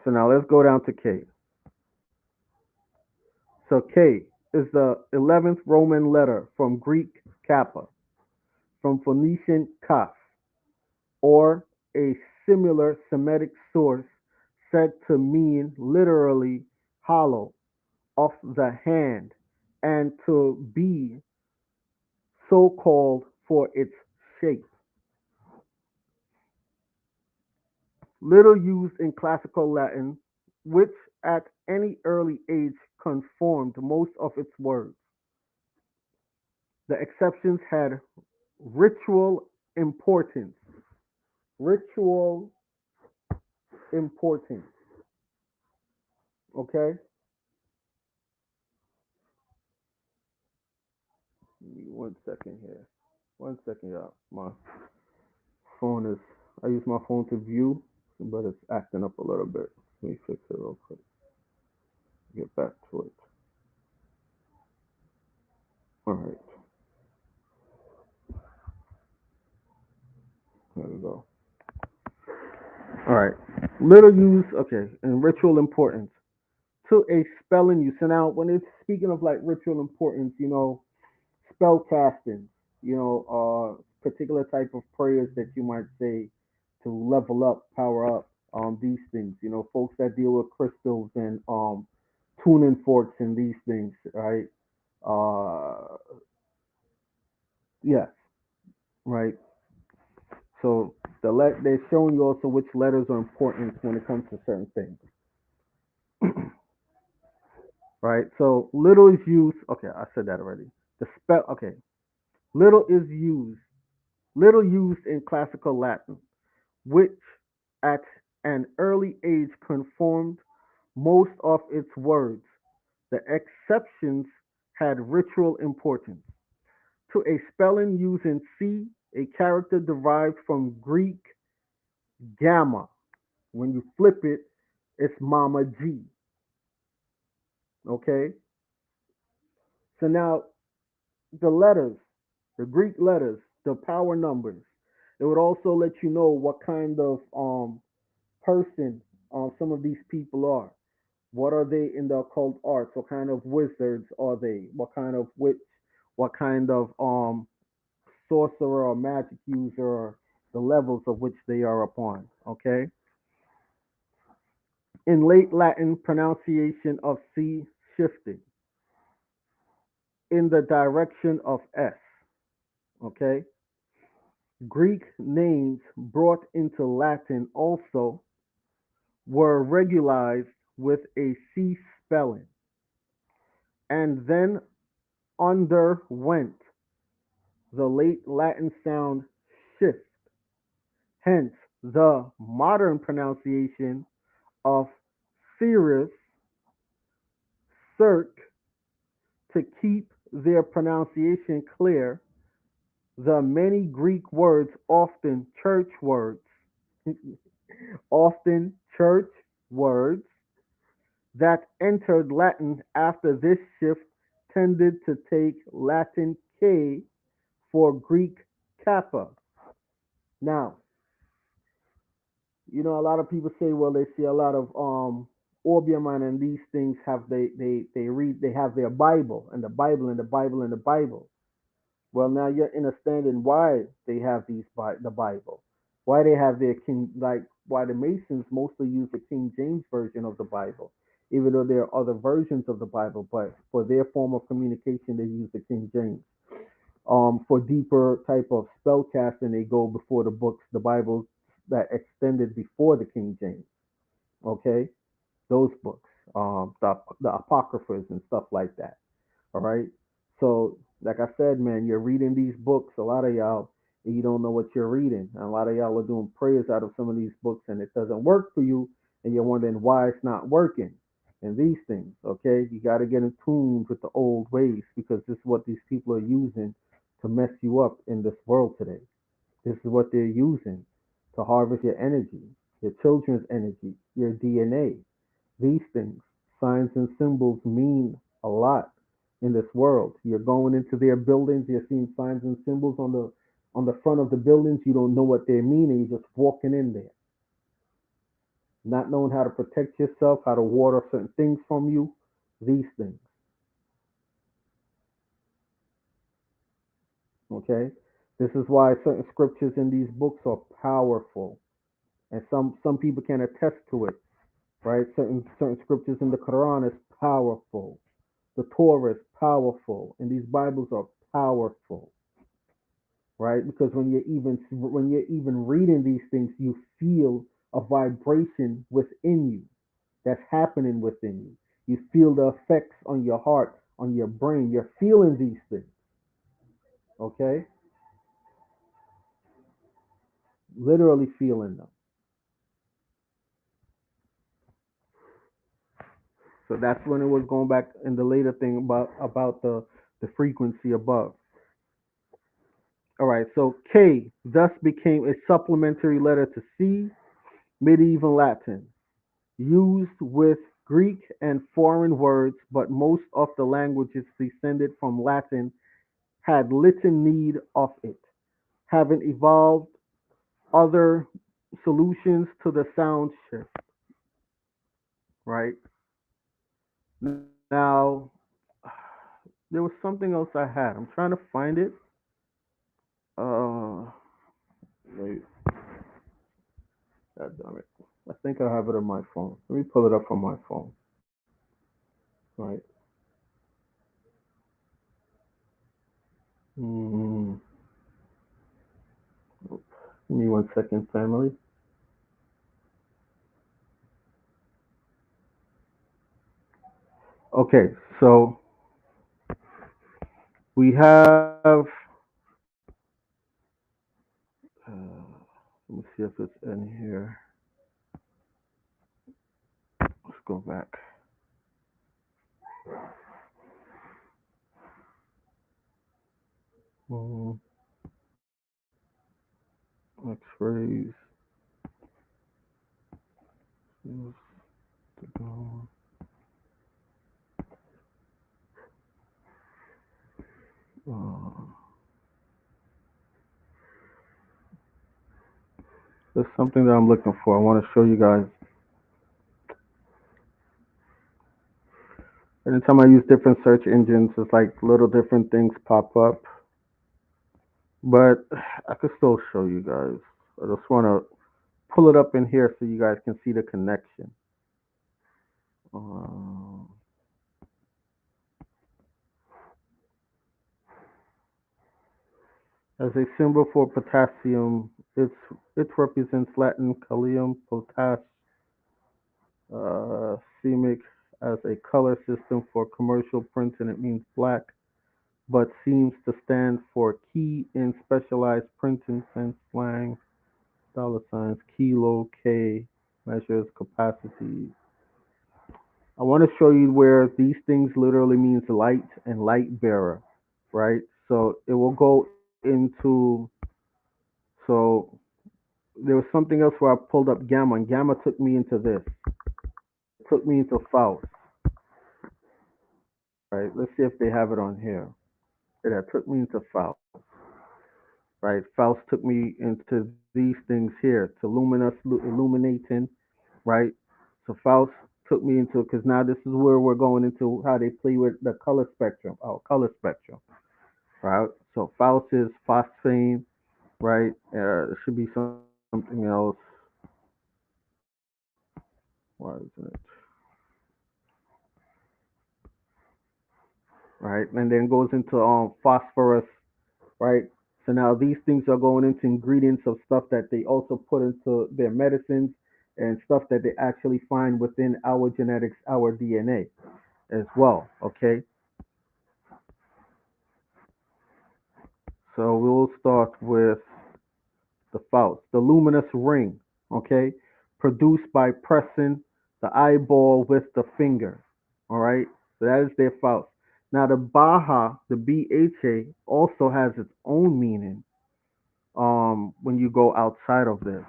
So now let's go down to K. So K is the 11th Roman letter from Greek kappa, from Phoenician kaf, or a similar Semitic source said to mean literally hollow of the hand and to be so called for its shape. Little used in classical Latin, which at any early age conformed most of its words. The exceptions had ritual importance. Ritual importance. Okay? Give me 1 second here. 1 second, y'all. My phone is, I use my phone to view, but it's acting up a little bit. Let me fix it real quick. Get back to it. All right. There we go. All right. Little use, okay, and ritual importance to a spelling use. So now, when it's speaking of like ritual importance, spell casting, particular type of prayers that you might say to level up, power up, these things. Folks that deal with crystals and tuning forks and these things, right? Uh, yes, right. So they're showing you also which letters are important when it comes to certain things, right? So little is used. Okay, I said that already. The spell. Okay, little is used. Little used in classical Latin, which at an early age conformed most of its words. The exceptions had ritual importance. To a spelling using C, a character derived from Greek gamma. When you flip it, it's Mama G. Okay? So now the letters, the Greek letters, the power numbers, it would also let you know what kind of person some of these people are. What are they in the occult arts? What kind of wizards are they? What kind of what kind of sorcerer or magic user or the levels of which they are upon. Okay. In late Latin, pronunciation of C shifted in the direction of S. Okay. Greek names brought into Latin also were regularized with a C spelling and then underwent the late Latin sound shift. Hence, the modern pronunciation of Cirrus, Cirque, to keep their pronunciation clear, the many Greek words, often church words, often church words that entered Latin after this shift tended to take Latin K for Greek kappa. Now, a lot of people say, well, they see a lot of Orbium and these things have they read they have their Bible and the Bible and the Bible and the Bible. Well, now you're understanding why they have the Bible, why they have their King, like why the Masons mostly use the King James version of the Bible, even though there are other versions of the Bible, but for their form of communication they use the King James. For deeper type of spellcasting, they go before the books, the Bible that extended before the King James. Okay, those books, the apocryphas and stuff like that. All right. So, like I said, man, you're reading these books. A lot of y'all, you don't know what you're reading. And a lot of y'all are doing prayers out of some of these books, and it doesn't work for you, and you're wondering why it's not working. And these things, okay, you got to get in tune with the old ways because this is what these people are using to mess you up in this world today. This is what they're using to harvest your energy, your children's energy, your DNA. These things, signs and symbols mean a lot in this world. You're going into their buildings, you're seeing signs and symbols on the front of the buildings, you don't know what they mean, and you're just walking in there. Not knowing how to protect yourself, how to ward off certain things from you, these things. Okay? This is why certain scriptures in these books are powerful. And some people can attest to it, right? Certain scriptures in the Quran is powerful. The Torah is powerful, and these Bibles are powerful, right? Because when you're even reading these things, you feel a vibration within you that's happening within you. You feel the effects on your heart, on your brain. You're feeling these things, okay? Literally feeling them. So that's when it was going back in the later thing about the frequency above. All right, so K thus became a supplementary letter to C, medieval Latin, used with Greek and foreign words, but most of the languages descended from Latin had little need of it, having evolved other solutions to the sound shift, right? Now, there was something else I had. I'm trying to find it. Uh, wait, God damn it. I think I have it on my phone. Let me pull it up from my phone. Right. Mm, give me 1 second, family. Okay, so we have. Let me see if it's in here. Let's go back. Mm, X-rays. Uh, there's something that I'm looking for. I want to show you guys. Anytime I use different search engines, it's like little different things pop up. But I could still show you guys. I just want to pull it up in here so you guys can see the connection. Uh, as a symbol for potassium, it represents Latin kalium potass semic as a color system for commercial printing. It means black, but seems to stand for key in specialized printing sense slang. Dollar signs, kilo, K, measures capacity. I want to show you where these things literally means light and light bearer, right? So it will go into, so there was something else where I pulled up gamma, and gamma took me into this. It took me into Faust, right? Let's see if they have it on here. Yeah, that took me into Faust, right? Faust took me into these things here to luminous, illuminating, right? So Faust took me into, because now this is where we're going into how they play with the color spectrum, our color spectrum, right? So Faust is phosphine, right? It should be something else. Why isn't it? Right, and then goes into phosphorus, right? So now these things are going into ingredients of stuff that they also put into their medicines and stuff that they actually find within our genetics, our DNA as well. Okay, so we'll start with the Faust, the luminous ring. Okay, produced by pressing the eyeball with the finger. All right, so that is their Faust. Now the Baha, the BHA, also has its own meaning. When you go outside of this,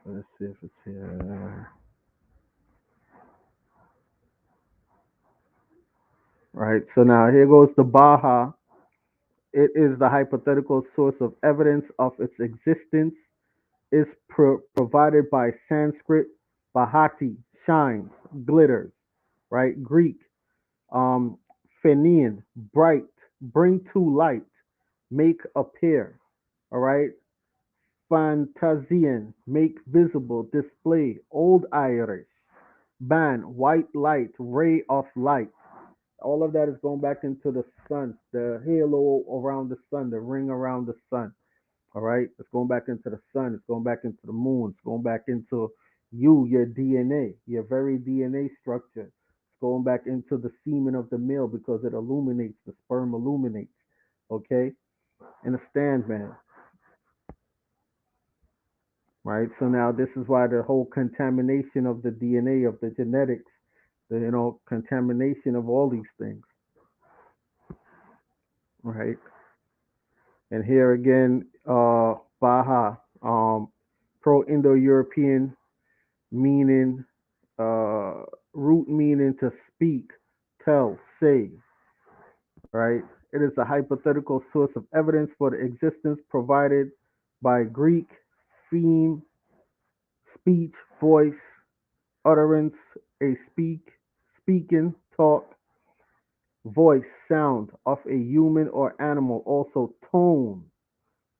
let's see if it's here. Right. So now here goes the Baha. It is the hypothetical source of evidence of its existence. Is provided by Sanskrit Bahati, shines, glitters. Right. Greek Fenian, bright, bring to light, make appear. All right. Fantasian, make visible, display. Old Irish, ban, white light, ray of light. All of that is going back into the sun, the halo around the sun, the ring around the sun. All right. It's going back into the sun. It's going back into the moon. It's going back into you, your DNA, your very DNA structure. It's going back into the semen of the male because it illuminates, the sperm illuminates. Okay. Understand, man. Right. So now this is why the whole contamination of the DNA, of the genetics, the contamination of all these things. Right. And here again, Baha, Pro-Indo-European meaning, uh, root meaning to speak, tell, say, right? It is a hypothetical source of evidence for the existence provided by Greek theme, speech, voice, utterance, a speaking, talk, voice, sound of a human or animal, also tone,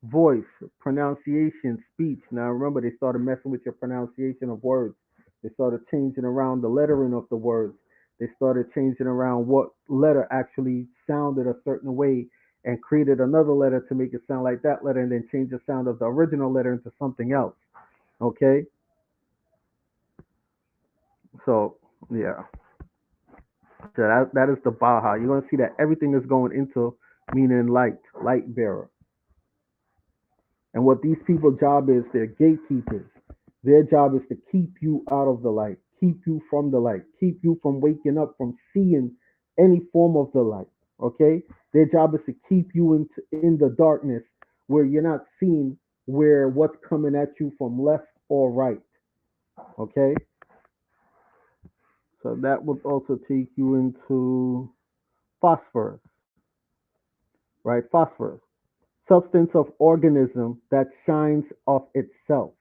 voice, pronunciation, speech. Now remember, they started messing with your pronunciation of words. They started changing around the lettering of the words. They started changing around what letter actually sounded a certain way and created another letter to make it sound like that letter and then change the sound of the original letter into something else. Okay? So, yeah. So that is the Baha. You're going to see that everything is going into meaning light, light bearer. And what these people's job is, they're gatekeepers. Their job is to keep you out of the light, keep you from the light, keep you from waking up, from seeing any form of the light. Okay? Their job is to keep you in the darkness where you're not seeing where what's coming at you from left or right. Okay? So that would also take you into phosphorus, right? Phosphorus, substance of organism that shines of itself.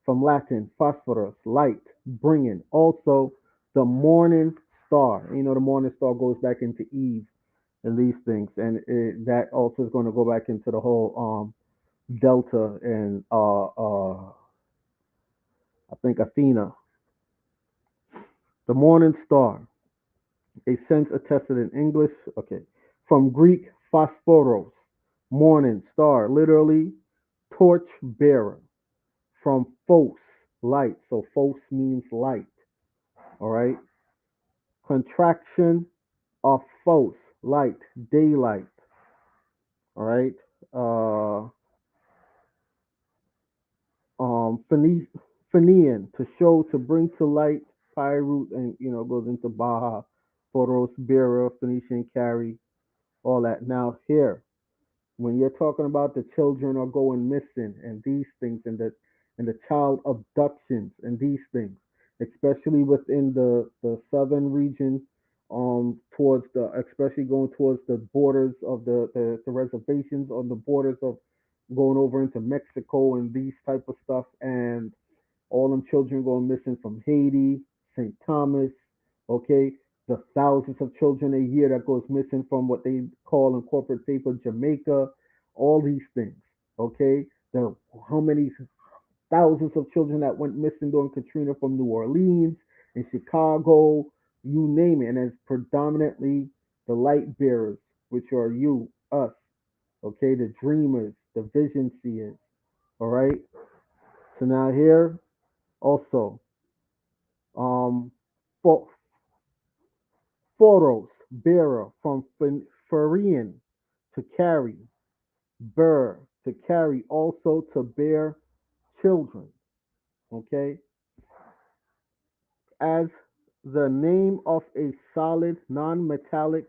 From Latin phosphorus, light, bringing. Also, the morning star. The morning star goes back into Eve and these things, and that also is going to go back into the whole Delta and I think Athena. The morning star, a sense attested in English. Okay, from Greek phosphoros, morning star, literally torch bearer. From phos, light. So phos means light. All right. Contraction of phos, light, daylight. All right. Uh, Phoenician, to show, to bring to light. Pyrute, and goes into Baha, photos, bearer, Phoenician, carry, all that. Now here, when you're talking about the children are going missing and these things, and the child abductions and these things, especially within the southern region, towards the, especially going towards the borders of the reservations on the borders of going over into Mexico and these type of stuff, and all them children going missing from Haiti, St. Thomas, okay, the thousands of children a year that goes missing from what they call in corporate paper Jamaica, all these things, okay, the how many thousands of children that went missing during Katrina from New Orleans and Chicago, you name it, and it's predominantly the light bearers, which are you, us, okay, the dreamers, the vision seers, all right. So now here also, um, pho- photos, bearer, from Pharian, to carry, bear, to carry, also to bear children. Okay, as the name of a solid, non-metallic,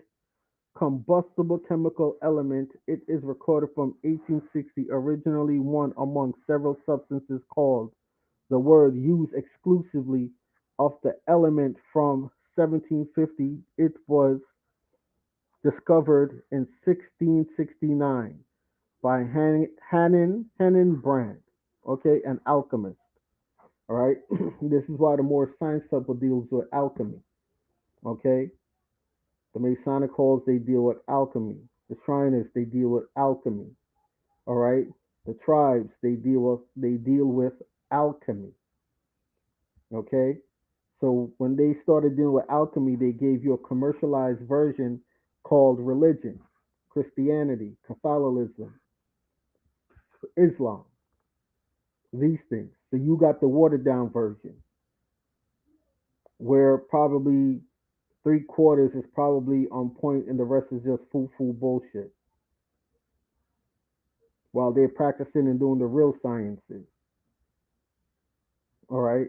combustible chemical element, it is recorded from 1860, originally one among several substances called, the word used exclusively of the element from 1750. It was discovered in 1669 by Hannin Brand, okay, an alchemist. All right, this is why the more science temple deals with alchemy. Okay, the Masonic halls, they deal with alchemy. The Shriners, they deal with alchemy. All right, the tribes, they deal with alchemy. Okay, so when they started dealing with alchemy, they gave you a commercialized version called religion, Christianity, Catholicism, Islam, these things. So you got the watered down version, where probably three-quarters is probably on point and the rest is just foo-foo bullshit, while they're practicing and doing the real sciences. All right.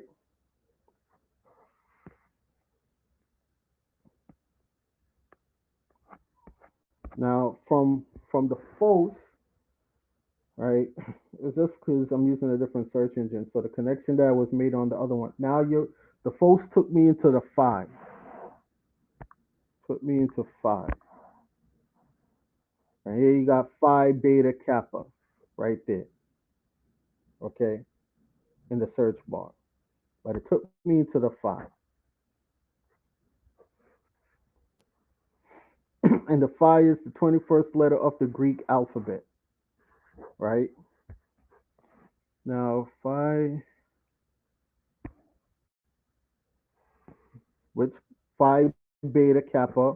Now from the false, right? It's just because I'm using a different search engine. So the connection that was made on the other one. Now you the false took me into the five. Took me into five. And here you got phi beta kappa right there. Okay, in the search bar. But it took me into the five. And the phi is the 21st letter of the Greek alphabet. Right? Now phi, which phi beta kappa,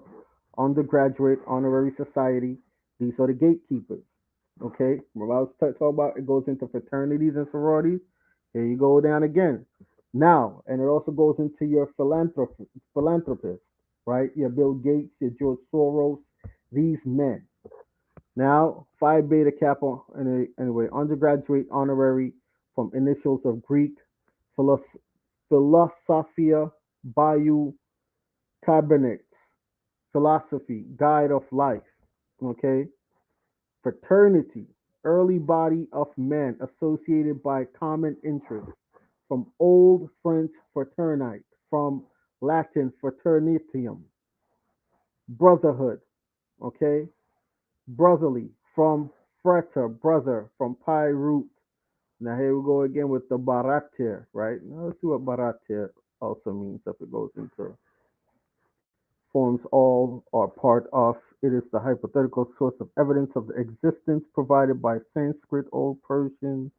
undergraduate honorary society. These are the gatekeepers. Okay, we're about to talk about, it goes into fraternities and sororities. Here you go down again. Now, and it also goes into your philanthropists, right? Your Bill Gates, your George Soros, these men. Now, Phi Beta Kappa, anyway, undergraduate honorary, from initials of Greek, Philosophia, Bayou, Cabernet, philosophy, guide of life. Okay, fraternity, early body of men associated by common interest, from Old French fraternite, from Latin fraternitium, brotherhood, okay, brotherly, from frater, brother, from pi root. Now here we go again with the baratir, right? Now let's see what baratir also means if it goes into. forms all or part of. It is the hypothetical source of evidence of the existence provided by Sanskrit, Old Persian,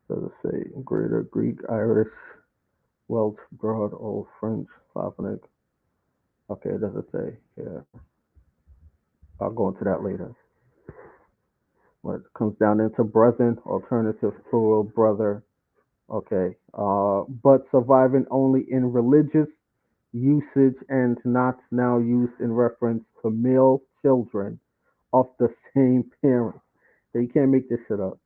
does it say Greater Greek, Irish, Welsh, Broad, Old French, Slavonic? Okay, it doesn't say. Yeah, I'll go into that later. When it comes down into brethren, alternative plural, brother. Okay, but surviving only in religious usage and not now used in reference to male children of the same parent. So you can't make this shit up.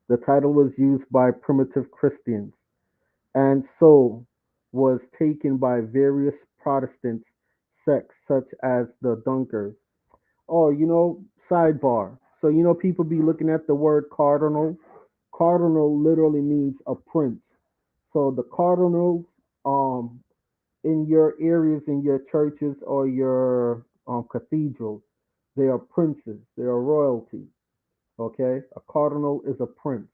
The title was used by primitive Christians and so was taken by various Protestant sects such as the Dunkers. Oh, sidebar. So people be looking at the word cardinal. Cardinal literally means a prince. So the cardinals, um, in your areas, in your churches or your cathedrals, they are princes. They are royalty. Okay, a cardinal is a prince.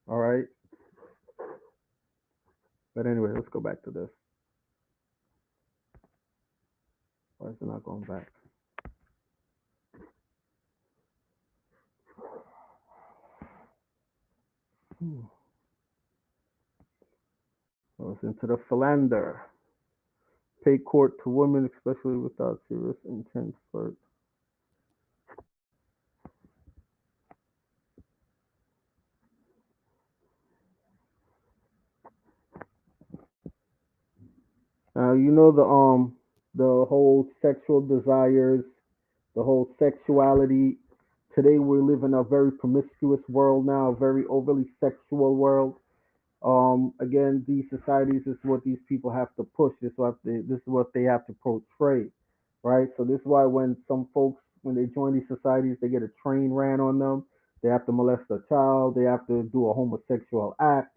All right. But anyway, let's go back to this. Why is it not going back? Hmm. So it's into the philander. Pay court to women, especially without serious intent for. The whole sexual desires, the whole sexuality. Today we live in a very promiscuous world now, a very overly sexual world. Again, these societies is what these people have to push. This is what they have to portray, right? So this is why when some folks, when they join these societies, they get a train ran on them. They have to molest a child. They have to do a homosexual act.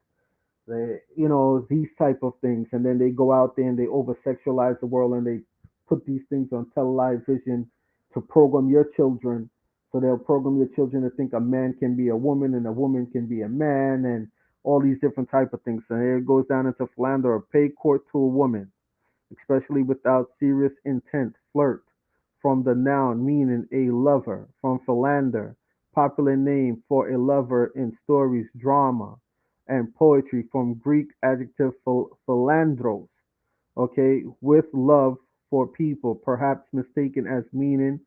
These type of things, and then they go out there and they over sexualize the world and they put these things on television to program your children. So they'll program your children to think a man can be a woman and a woman can be a man and all these different type of things. So here it goes down into philander or pay court to a woman, especially without serious intent, flirt, from the noun meaning a lover, from philander, popular name for a lover in stories, drama, and poetry, from Greek adjective philandros, okay, with love for people, perhaps mistaken as meaning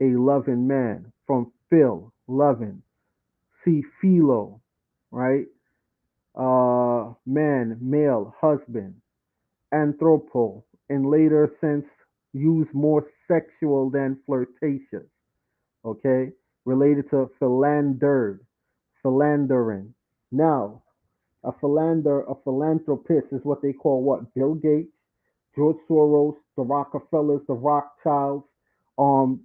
a loving man, from phil, loving, see philo, right? Man, male, husband, anthropo, in later sense, used more sexual than flirtatious. Okay, related to philandered, philandering. Now, a philanthropist is what they call what? Bill Gates, George Soros, the Rockefellers, the Rothschilds, um,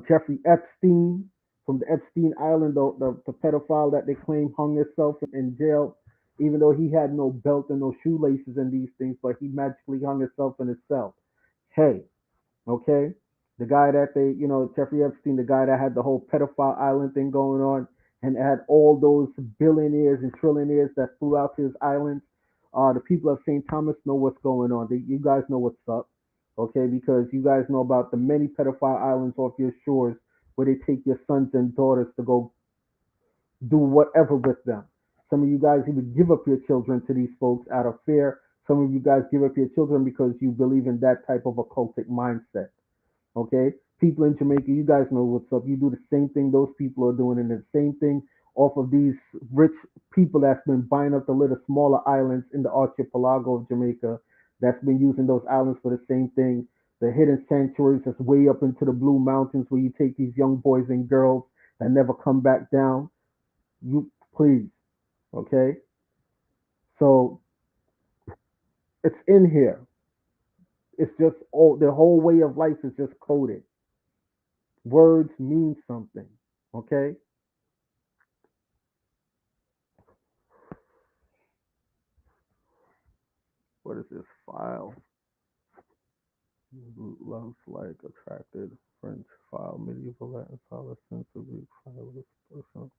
Jeffrey Epstein from the Epstein Island, the pedophile that they claim hung himself in jail, even though he had no belt and no shoelaces and these things, but he magically hung himself in his cell. Hey, okay? The guy that Jeffrey Epstein, the guy that had the whole pedophile island thing going on and had all those billionaires and trillionaires that flew out to his islands. The people of St. Thomas know what's going on. You guys know what's up, okay? Because you guys know about the many pedophile islands off your shores where they take your sons and daughters to go do whatever with them. Some of you guys even give up your children to these folks out of fear. Some of you guys give up your children because you believe in that type of occultic mindset. Okay, people in Jamaica, you guys know what's up. You do the same thing those people are doing, and the same thing off of these rich people that's been buying up the little smaller islands in the archipelago of Jamaica. That's been using those islands for the same thing. The hidden sanctuaries that's way up into the Blue Mountains, where you take these young boys and girls that never come back down. You please, okay? So it's in here. It's just the whole way of life is just coded. Words mean something. Okay? What is this file? Loves like attracted French file, medieval Latin file, extensive Greek file, person.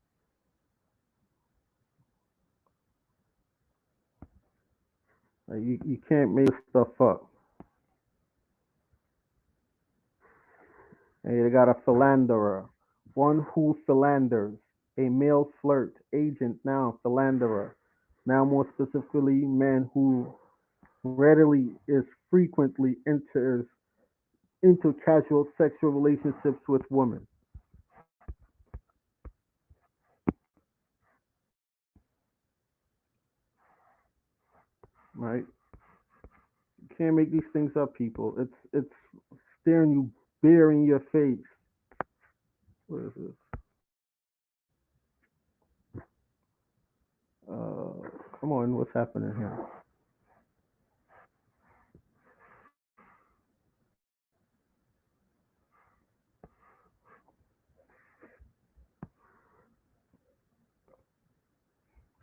You can't make this stuff up. And they got a philanderer, one who philanders, a male flirt, agent, noun, philanderer. Now, more specifically, man who readily is frequently enters into casual sexual relationships with women. Right? You can't make these things up, people. It's staring you bare in your face. What is this? Come on, what's happening here?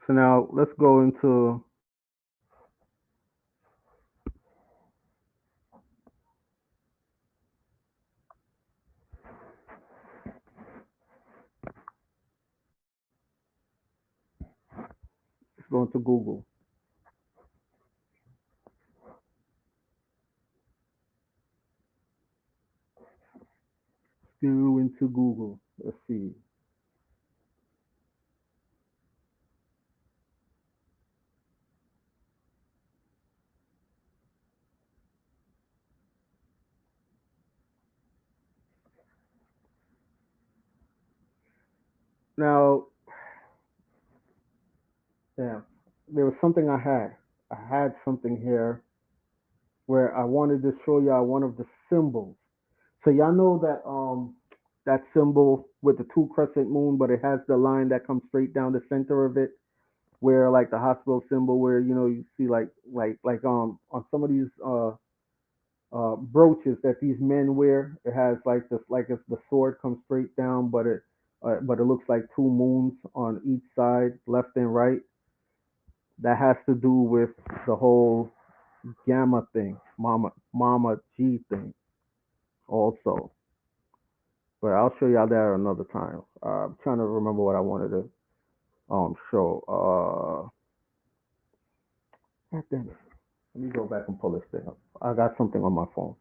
So now let's go into Google. Go into Google. Let's see. Now, yeah, there was something I had. I had something here where I wanted to show y'all one of the symbols. So y'all know that symbol with the two crescent moon, but it has the line that comes straight down the center of it, where like the hospital symbol, where you see like on some of these brooches that these men wear, it has like this like if the sword comes straight down, but it looks like two moons on each side, left and right. That has to do with the whole gamma thing, mama G thing also. But I'll show y'all that another time. I'm trying to remember what I wanted to show. God damn it. Let me go back and pull this thing up. I got something on my phone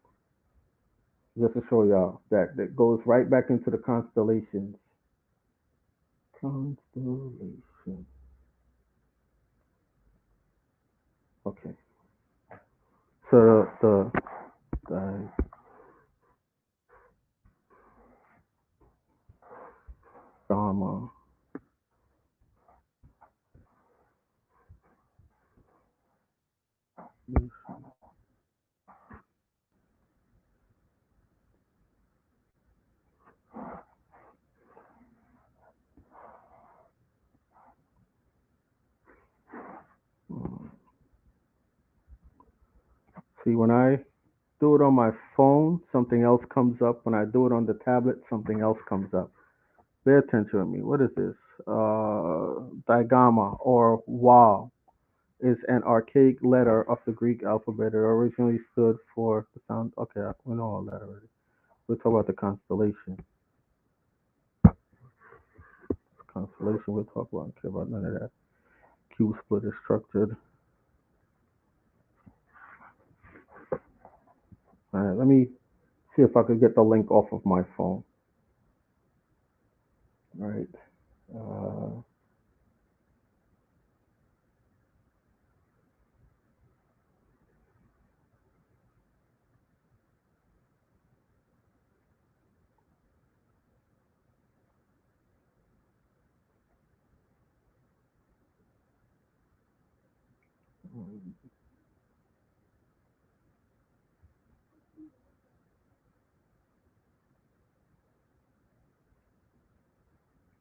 just to show y'all that goes right back into the constellations. Constellation. Okay. So the Gamma. See, when I do it on my phone, something else comes up. When I do it on the tablet, something else comes up. Pay attention to me. What is this? Digamma or Wa is an archaic letter of the Greek alphabet. It originally stood for the sound. Okay, we know all that already. We'll talk about the constellation. Constellation, we'll talk about. I don't care about none of that. Q split is structured. All right, let me see if I could get the link off of my phone. All right. Uh,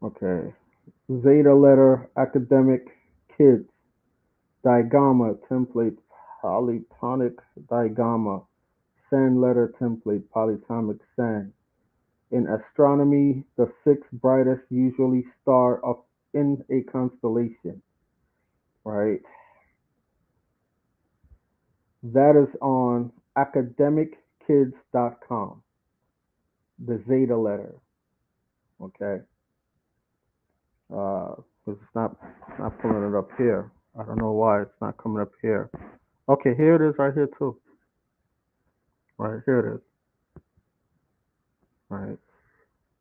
okay. Zeta letter academic kids. Digamma template polytonic digamma. Sand letter template polytonic sand. In astronomy, the sixth brightest usually star of in a constellation. Right. That is on academickids.com. The Zeta letter. Okay. Uh, 'cause it's not pulling it up here. I don't know why it's not coming up here. Okay, here it is right here too. Right, here it is. Right.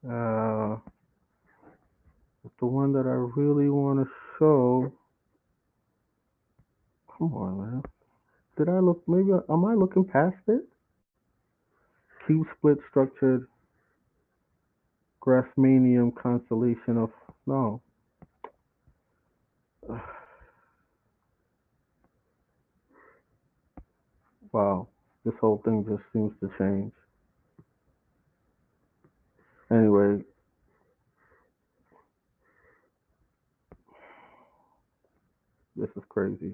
Uh, the one that I really want to show. Come on, man. Did I look? Maybe am I looking past it? Cube split structured Grassmanium constellation of no. Wow, this whole thing just seems to change. Anyway, this is crazy.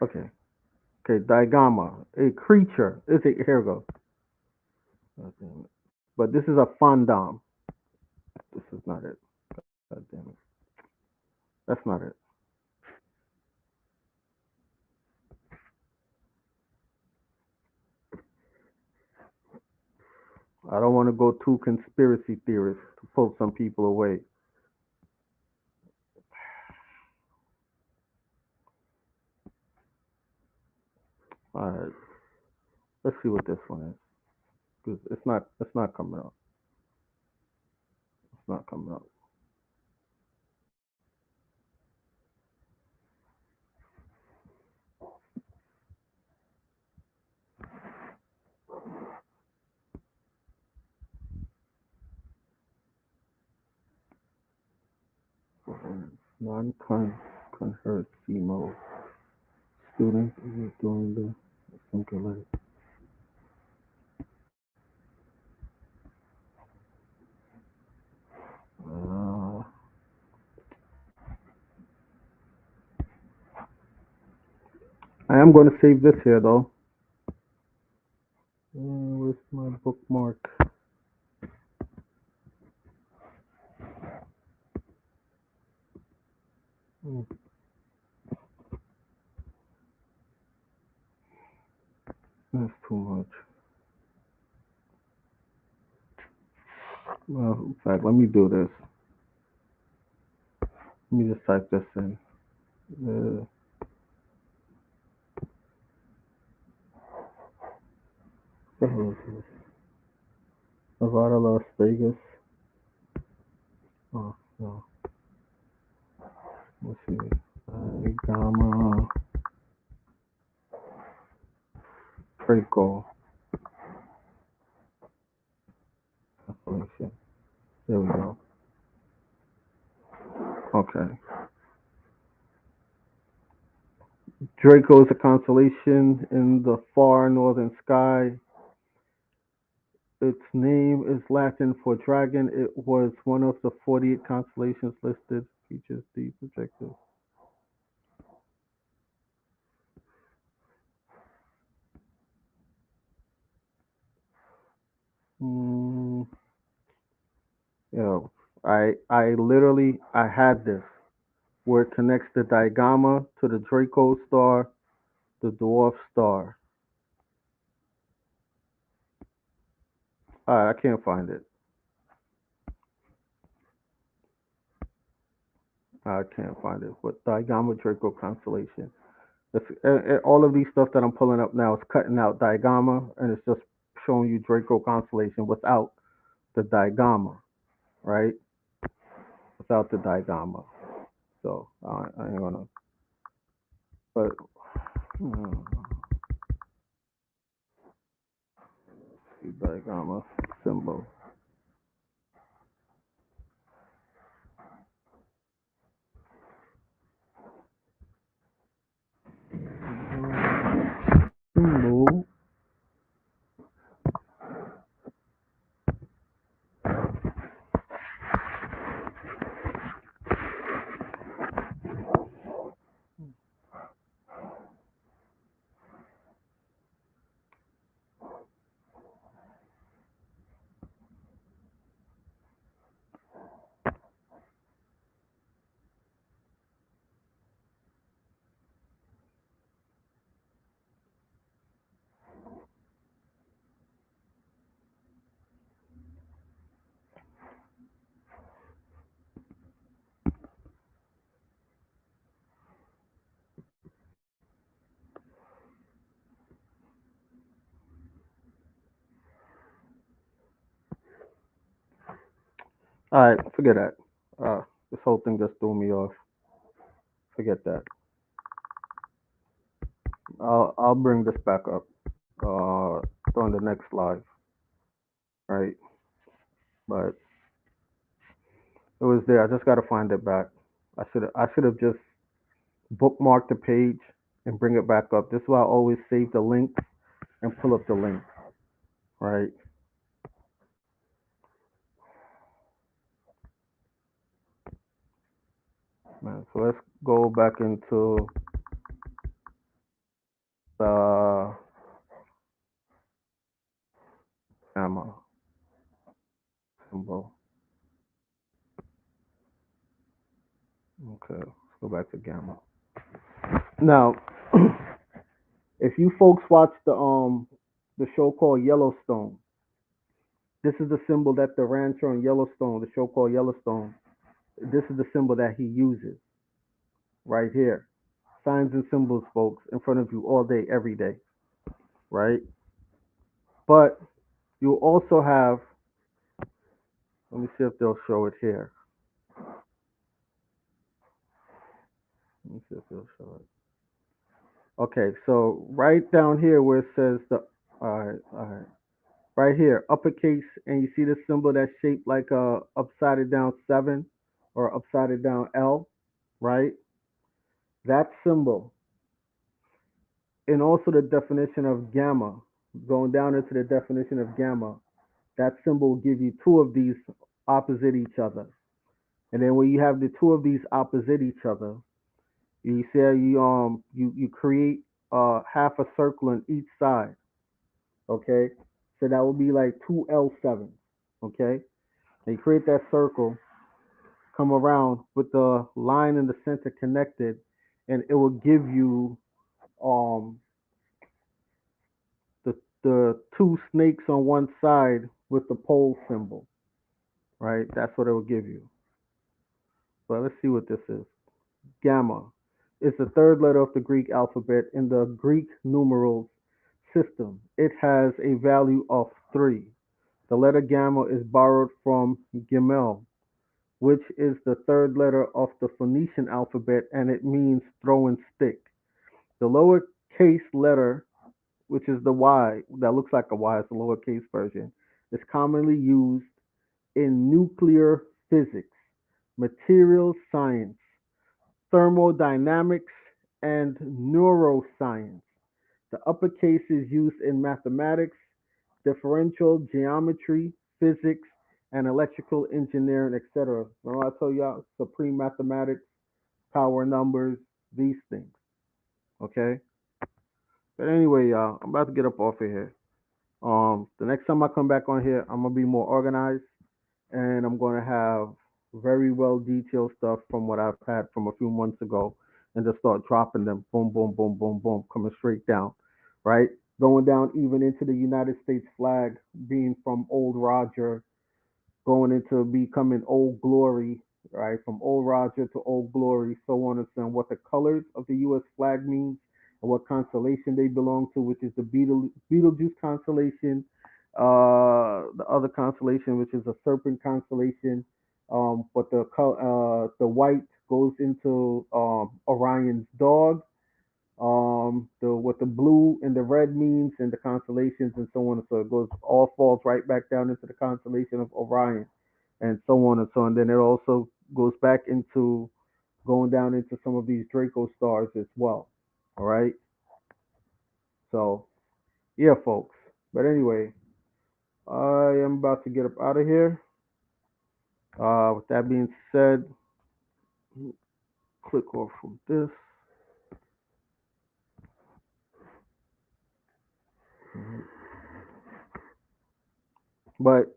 Okay, okay, Digamma, a creature. Is it? Here we go. God damn it. But this is a fondom. This is not it. God damn it. That's not it. I don't want to go too conspiracy theorist to pull some people away. All right, let's see what this one is. 'Cause it's not. It's not coming up. It's not coming up. Non-conherent female student is doing the singular. Uh, I am going to save this here though. Where's my bookmark? Mm, that's too much. Well, in fact, let me do this. Let me just type this in. Uh, what the hell is this? Nevada, Las Vegas. Oh, no. Let's see. Gamma Draco constellation. There we go. Okay. Draco is a constellation in the far northern sky. Its name is Latin for dragon. It was one of the 48 constellations listed. Features deep objective. Mm, yeah, I literally I had this where it connects the Digamma to the Draco star, the dwarf star. I can't find it. I can't find it. But Digamma Draco constellation. All of these stuff that I'm pulling up now is cutting out Digamma, and it's just showing you Draco constellation without the Digamma, right? Without the Digamma. So I ain't gonna. But Digamma symbol. Symbol. All right, forget that. This whole thing just threw me off. Forget that. I'll bring this back up during the next live, right? But it was there. I just gotta find it back. I should have just bookmarked the page and bring it back up. This is why I always save the links and pull up the link, right? Man, so let's go back into the gamma symbol. Okay, let's go back to gamma. Now, if you folks watch the show called Yellowstone, this is the symbol that the rancher on Yellowstone, the show called Yellowstone, this is the symbol that he uses right here. Signs and symbols, folks, in front of you all day, every day, right? But you also have, let me see if they'll show it here. Let me see if they'll show it. Okay, so right down here where it says all right, right here, uppercase, and you see the symbol that's shaped like a upside down seven or upside down L, right? That symbol, and also the definition of gamma, going down into the definition of gamma, that symbol will give you two of these opposite each other. And then when you have the two of these opposite each other, you say you create half a circle on each side. Okay, so that would be like two L7s. Okay, and you create that circle, come around with the line in the center connected, and it will give you um the two snakes on one side with the pole symbol, right? That's what it will give you. But let's see what this is. Gamma is the third letter of the Greek alphabet in the Greek numerals system. It has a value of 3. The letter gamma is borrowed from Gimel, which is the third letter of the Phoenician alphabet, and it means throwing stick. The lowercase letter, which is the Y, that looks like a Y, is the lowercase version, is commonly used in nuclear physics, materials science, thermodynamics, and neuroscience. The uppercase is used in mathematics, differential geometry, physics, and electrical engineering, etc. Remember I told y'all supreme mathematics, power numbers, these things. Okay? But anyway, y'all, I'm about to get up off of here. The next time I come back on here, I'm gonna be more organized and I'm gonna have very well detailed stuff from what I've had from a few months ago and just start dropping them boom, boom, boom, boom, boom, coming straight down. Right? Going down even into the United States flag being from old Roger going into becoming Old Glory, right? From Old Roger to Old Glory, so on and so on. What the colors of the U.S. flag means and what constellation they belong to, which is the Betelgeuse constellation. The other constellation, which is a Serpent constellation, but the white goes into Orion's dog, the what the blue and the red means and the constellations and so on and so it goes all falls right back down into the constellation of Orion and so on and so on. Then it also goes back into going down into some of these Draco stars as well. All right. So yeah, folks. But anyway, I am about to get up out of here. With that being said, click off from this. But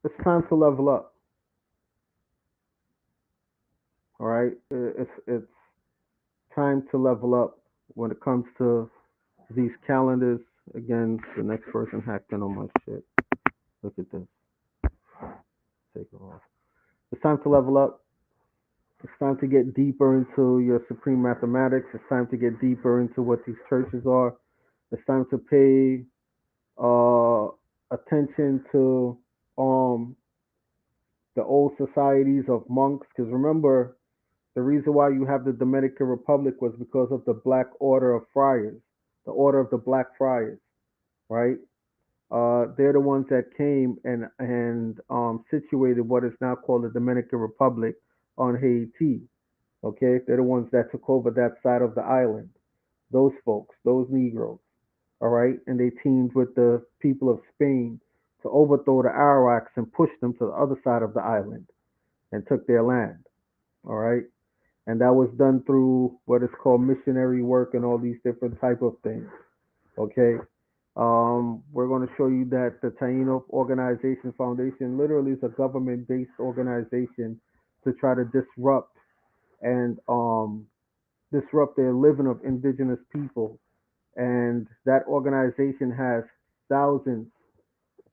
it's time to level up. All right. It's time to level up when it comes to these calendars. Again, the next person hacked in on my shit. Look at this. Take it off. It's time to level up. It's time to get deeper into your supreme mathematics. It's time to get deeper into what these churches are. It's time to pay attention to um, the old societies of monks. Because remember, the reason why you have the Dominican Republic was because of the Black Order of Friars, the Order of the Black Friars, right? They're the ones that came and situated what is now called the Dominican Republic on Haiti. Okay, they're the ones that took over that side of the island. Those folks, those Negroes. All right, and they teamed with the people of Spain to overthrow the Arawaks and push them to the other side of the island and took their land. All right, and that was done through what is called missionary work and all these different type of things. Okay, we're going to show you that the Taino Organization Foundation literally is a government-based organization to try to and disrupt their living of indigenous people. And that organization has thousands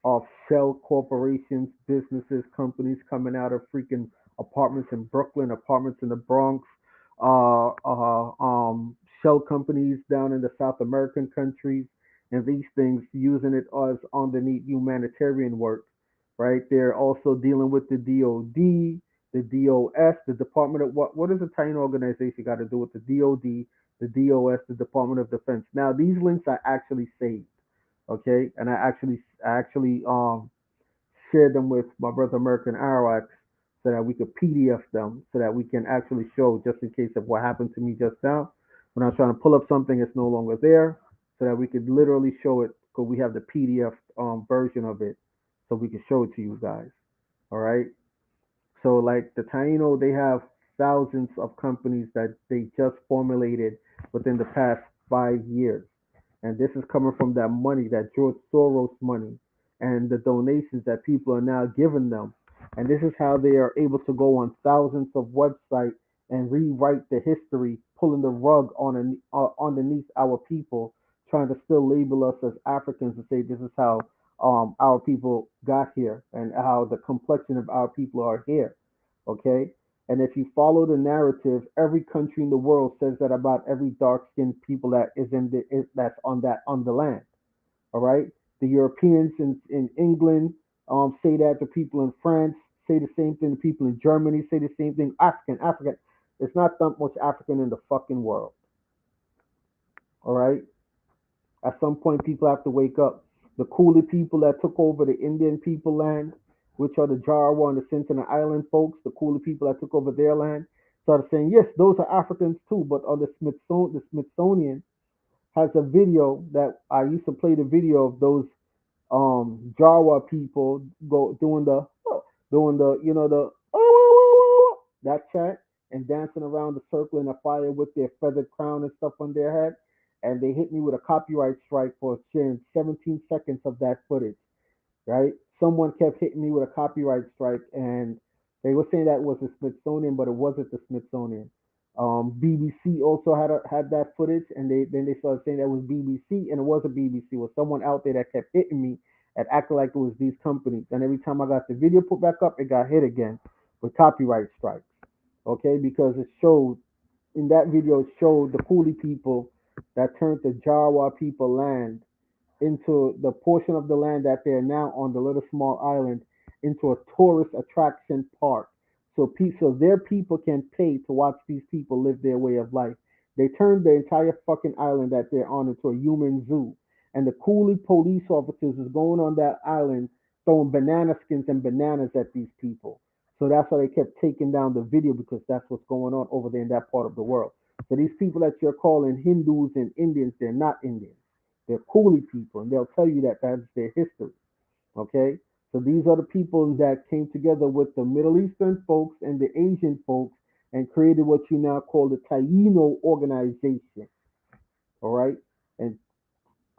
of shell corporations, businesses, companies coming out of freaking apartments in Brooklyn, apartments in the Bronx, shell companies down in the South American countries, and these things using it as underneath humanitarian work, right? They're also dealing with the DOD, the DOS, the Department of what does a tiny organization got to do with the DOD, the DOS, the Department of Defense? Now these links are actually saved, okay, and I actually shared them with my brother American Arawak so that we could PDF them so that we can actually show just in case of what happened to me just now. When I was trying to pull up something, it's no longer there, so that we could literally show it because we have the PDF version of it, so we can show it to you guys. All right. So like the Taino, they have thousands of companies that they just formulated within the past 5 years. And this is coming from that money, that George Soros money, and the donations that people are now giving them. And this is how they are able to go on thousands of websites and rewrite the history, pulling the rug underneath our people, trying to still label us as Africans and say this is how our people got here and how the complexion of our people are here. Okay, and if you follow the narrative, every country in the world says that about every dark-skinned people that that's on the land. All right, the Europeans in England say that. The people in France say the same thing. The people in Germany say the same thing. African. There's not that much African in the fucking world. All right. At some point, people have to wake up. The Coolie people that took over the Indian people land, which are the Jarawa and the Sentinel Island folks, the Coolie people that took over their land, started saying, yes, those are Africans too. But on the Smithsonian has a video that I used to play the video of those Jawa people go doing the the that chant and dancing around the circle in a fire with their feathered crown and stuff on their head. And they hit me with a copyright strike for sharing 17 seconds of that footage, right? Someone kept hitting me with a copyright strike, and they were saying that was the Smithsonian, but it wasn't the Smithsonian. BBC also had that footage, and they started saying that was BBC, and it wasn't BBC. It was someone out there that kept hitting me and acting like it was these companies. And every time I got the video put back up, it got hit again with copyright strikes. Okay, because it showed in that video it showed the Coolie people that turned the Jawa people land into the portion of the land that they're now on the little small island into a tourist attraction park. So their people can pay to watch these people live their way of life. They turned the entire fucking island that they're on into a human zoo. And the coolie police officers is going on that island throwing banana skins and bananas at these people. So that's why they kept taking down the video because that's what's going on over there in that part of the world. So these people that you're calling Hindus and Indians, they're not Indians. They're coolie people, and they'll tell you that that's their history. Okay, so these are the people that came together with the Middle Eastern folks and the Asian folks and created what you now call the Taino organization. All right, and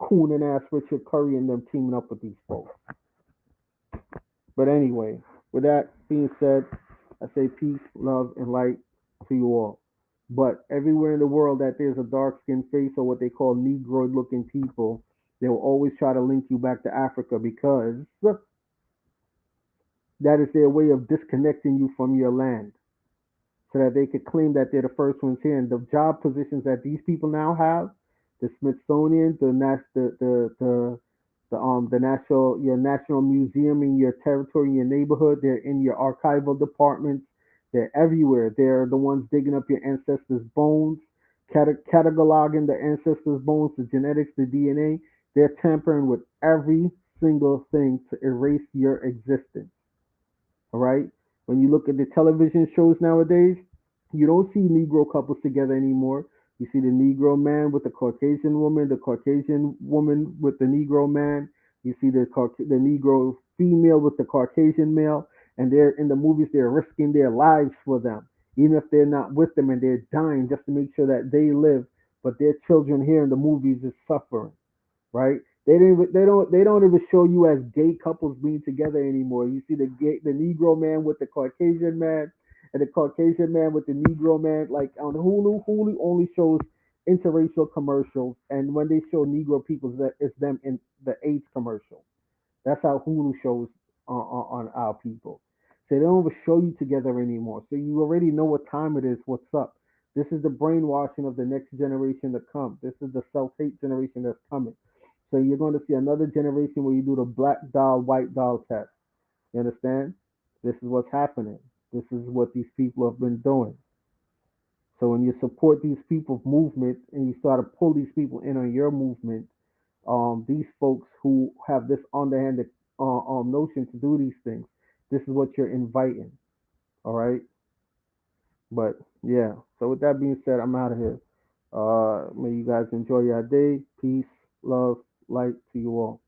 Coon and ass Richard Curry and them teaming up with these folks. But anyway, with that being said, I say peace, love, and light to you all. But everywhere in the world that there's a dark skinned face or what they call Negroid looking people, they will always try to link you back to Africa because that is their way of disconnecting you from your land so that they could claim that they're the first ones here. And the job positions that these people now have, the Smithsonian, The national your national museum in your territory, in your neighborhood. They're in your archival departments. They're everywhere. They're the ones digging up your ancestors' bones, cataloging the ancestors' bones, the genetics, the DNA. They're tampering with every single thing to erase your existence. All right. When you look at the television shows nowadays, you don't see Negro couples together anymore. You see the Negro man with the Caucasian woman, the Caucasian woman with the Negro man. You see the Negro female with the Caucasian male, and they're in the movies. They're risking their lives for them, even if they're not with them, and they're dying just to make sure that they live. But their children here in the movies is suffering, right? They don't even show you as gay couples being together anymore. You see the Negro man with the Caucasian man, and the Caucasian man with the Negro man. Like on Hulu, Hulu only shows interracial commercials, and when they show Negro people, it's them in the AIDS commercial. That's how Hulu shows on our people. So they don't even show you together anymore. So you already know what time it is. What's up? This is the brainwashing of the next generation to come. This is the self-hate generation that's coming. So you're going to see another generation where you do the black doll, white doll test. You understand? This is what's happening. This is what these people have been doing. So when you support these people's movement and you start to pull these people in on your movement, these folks who have this underhanded notion to do these things, this is what you're inviting. All right. But yeah. So with that being said, I'm out of here. May you guys enjoy your day. Peace, love, light to you all.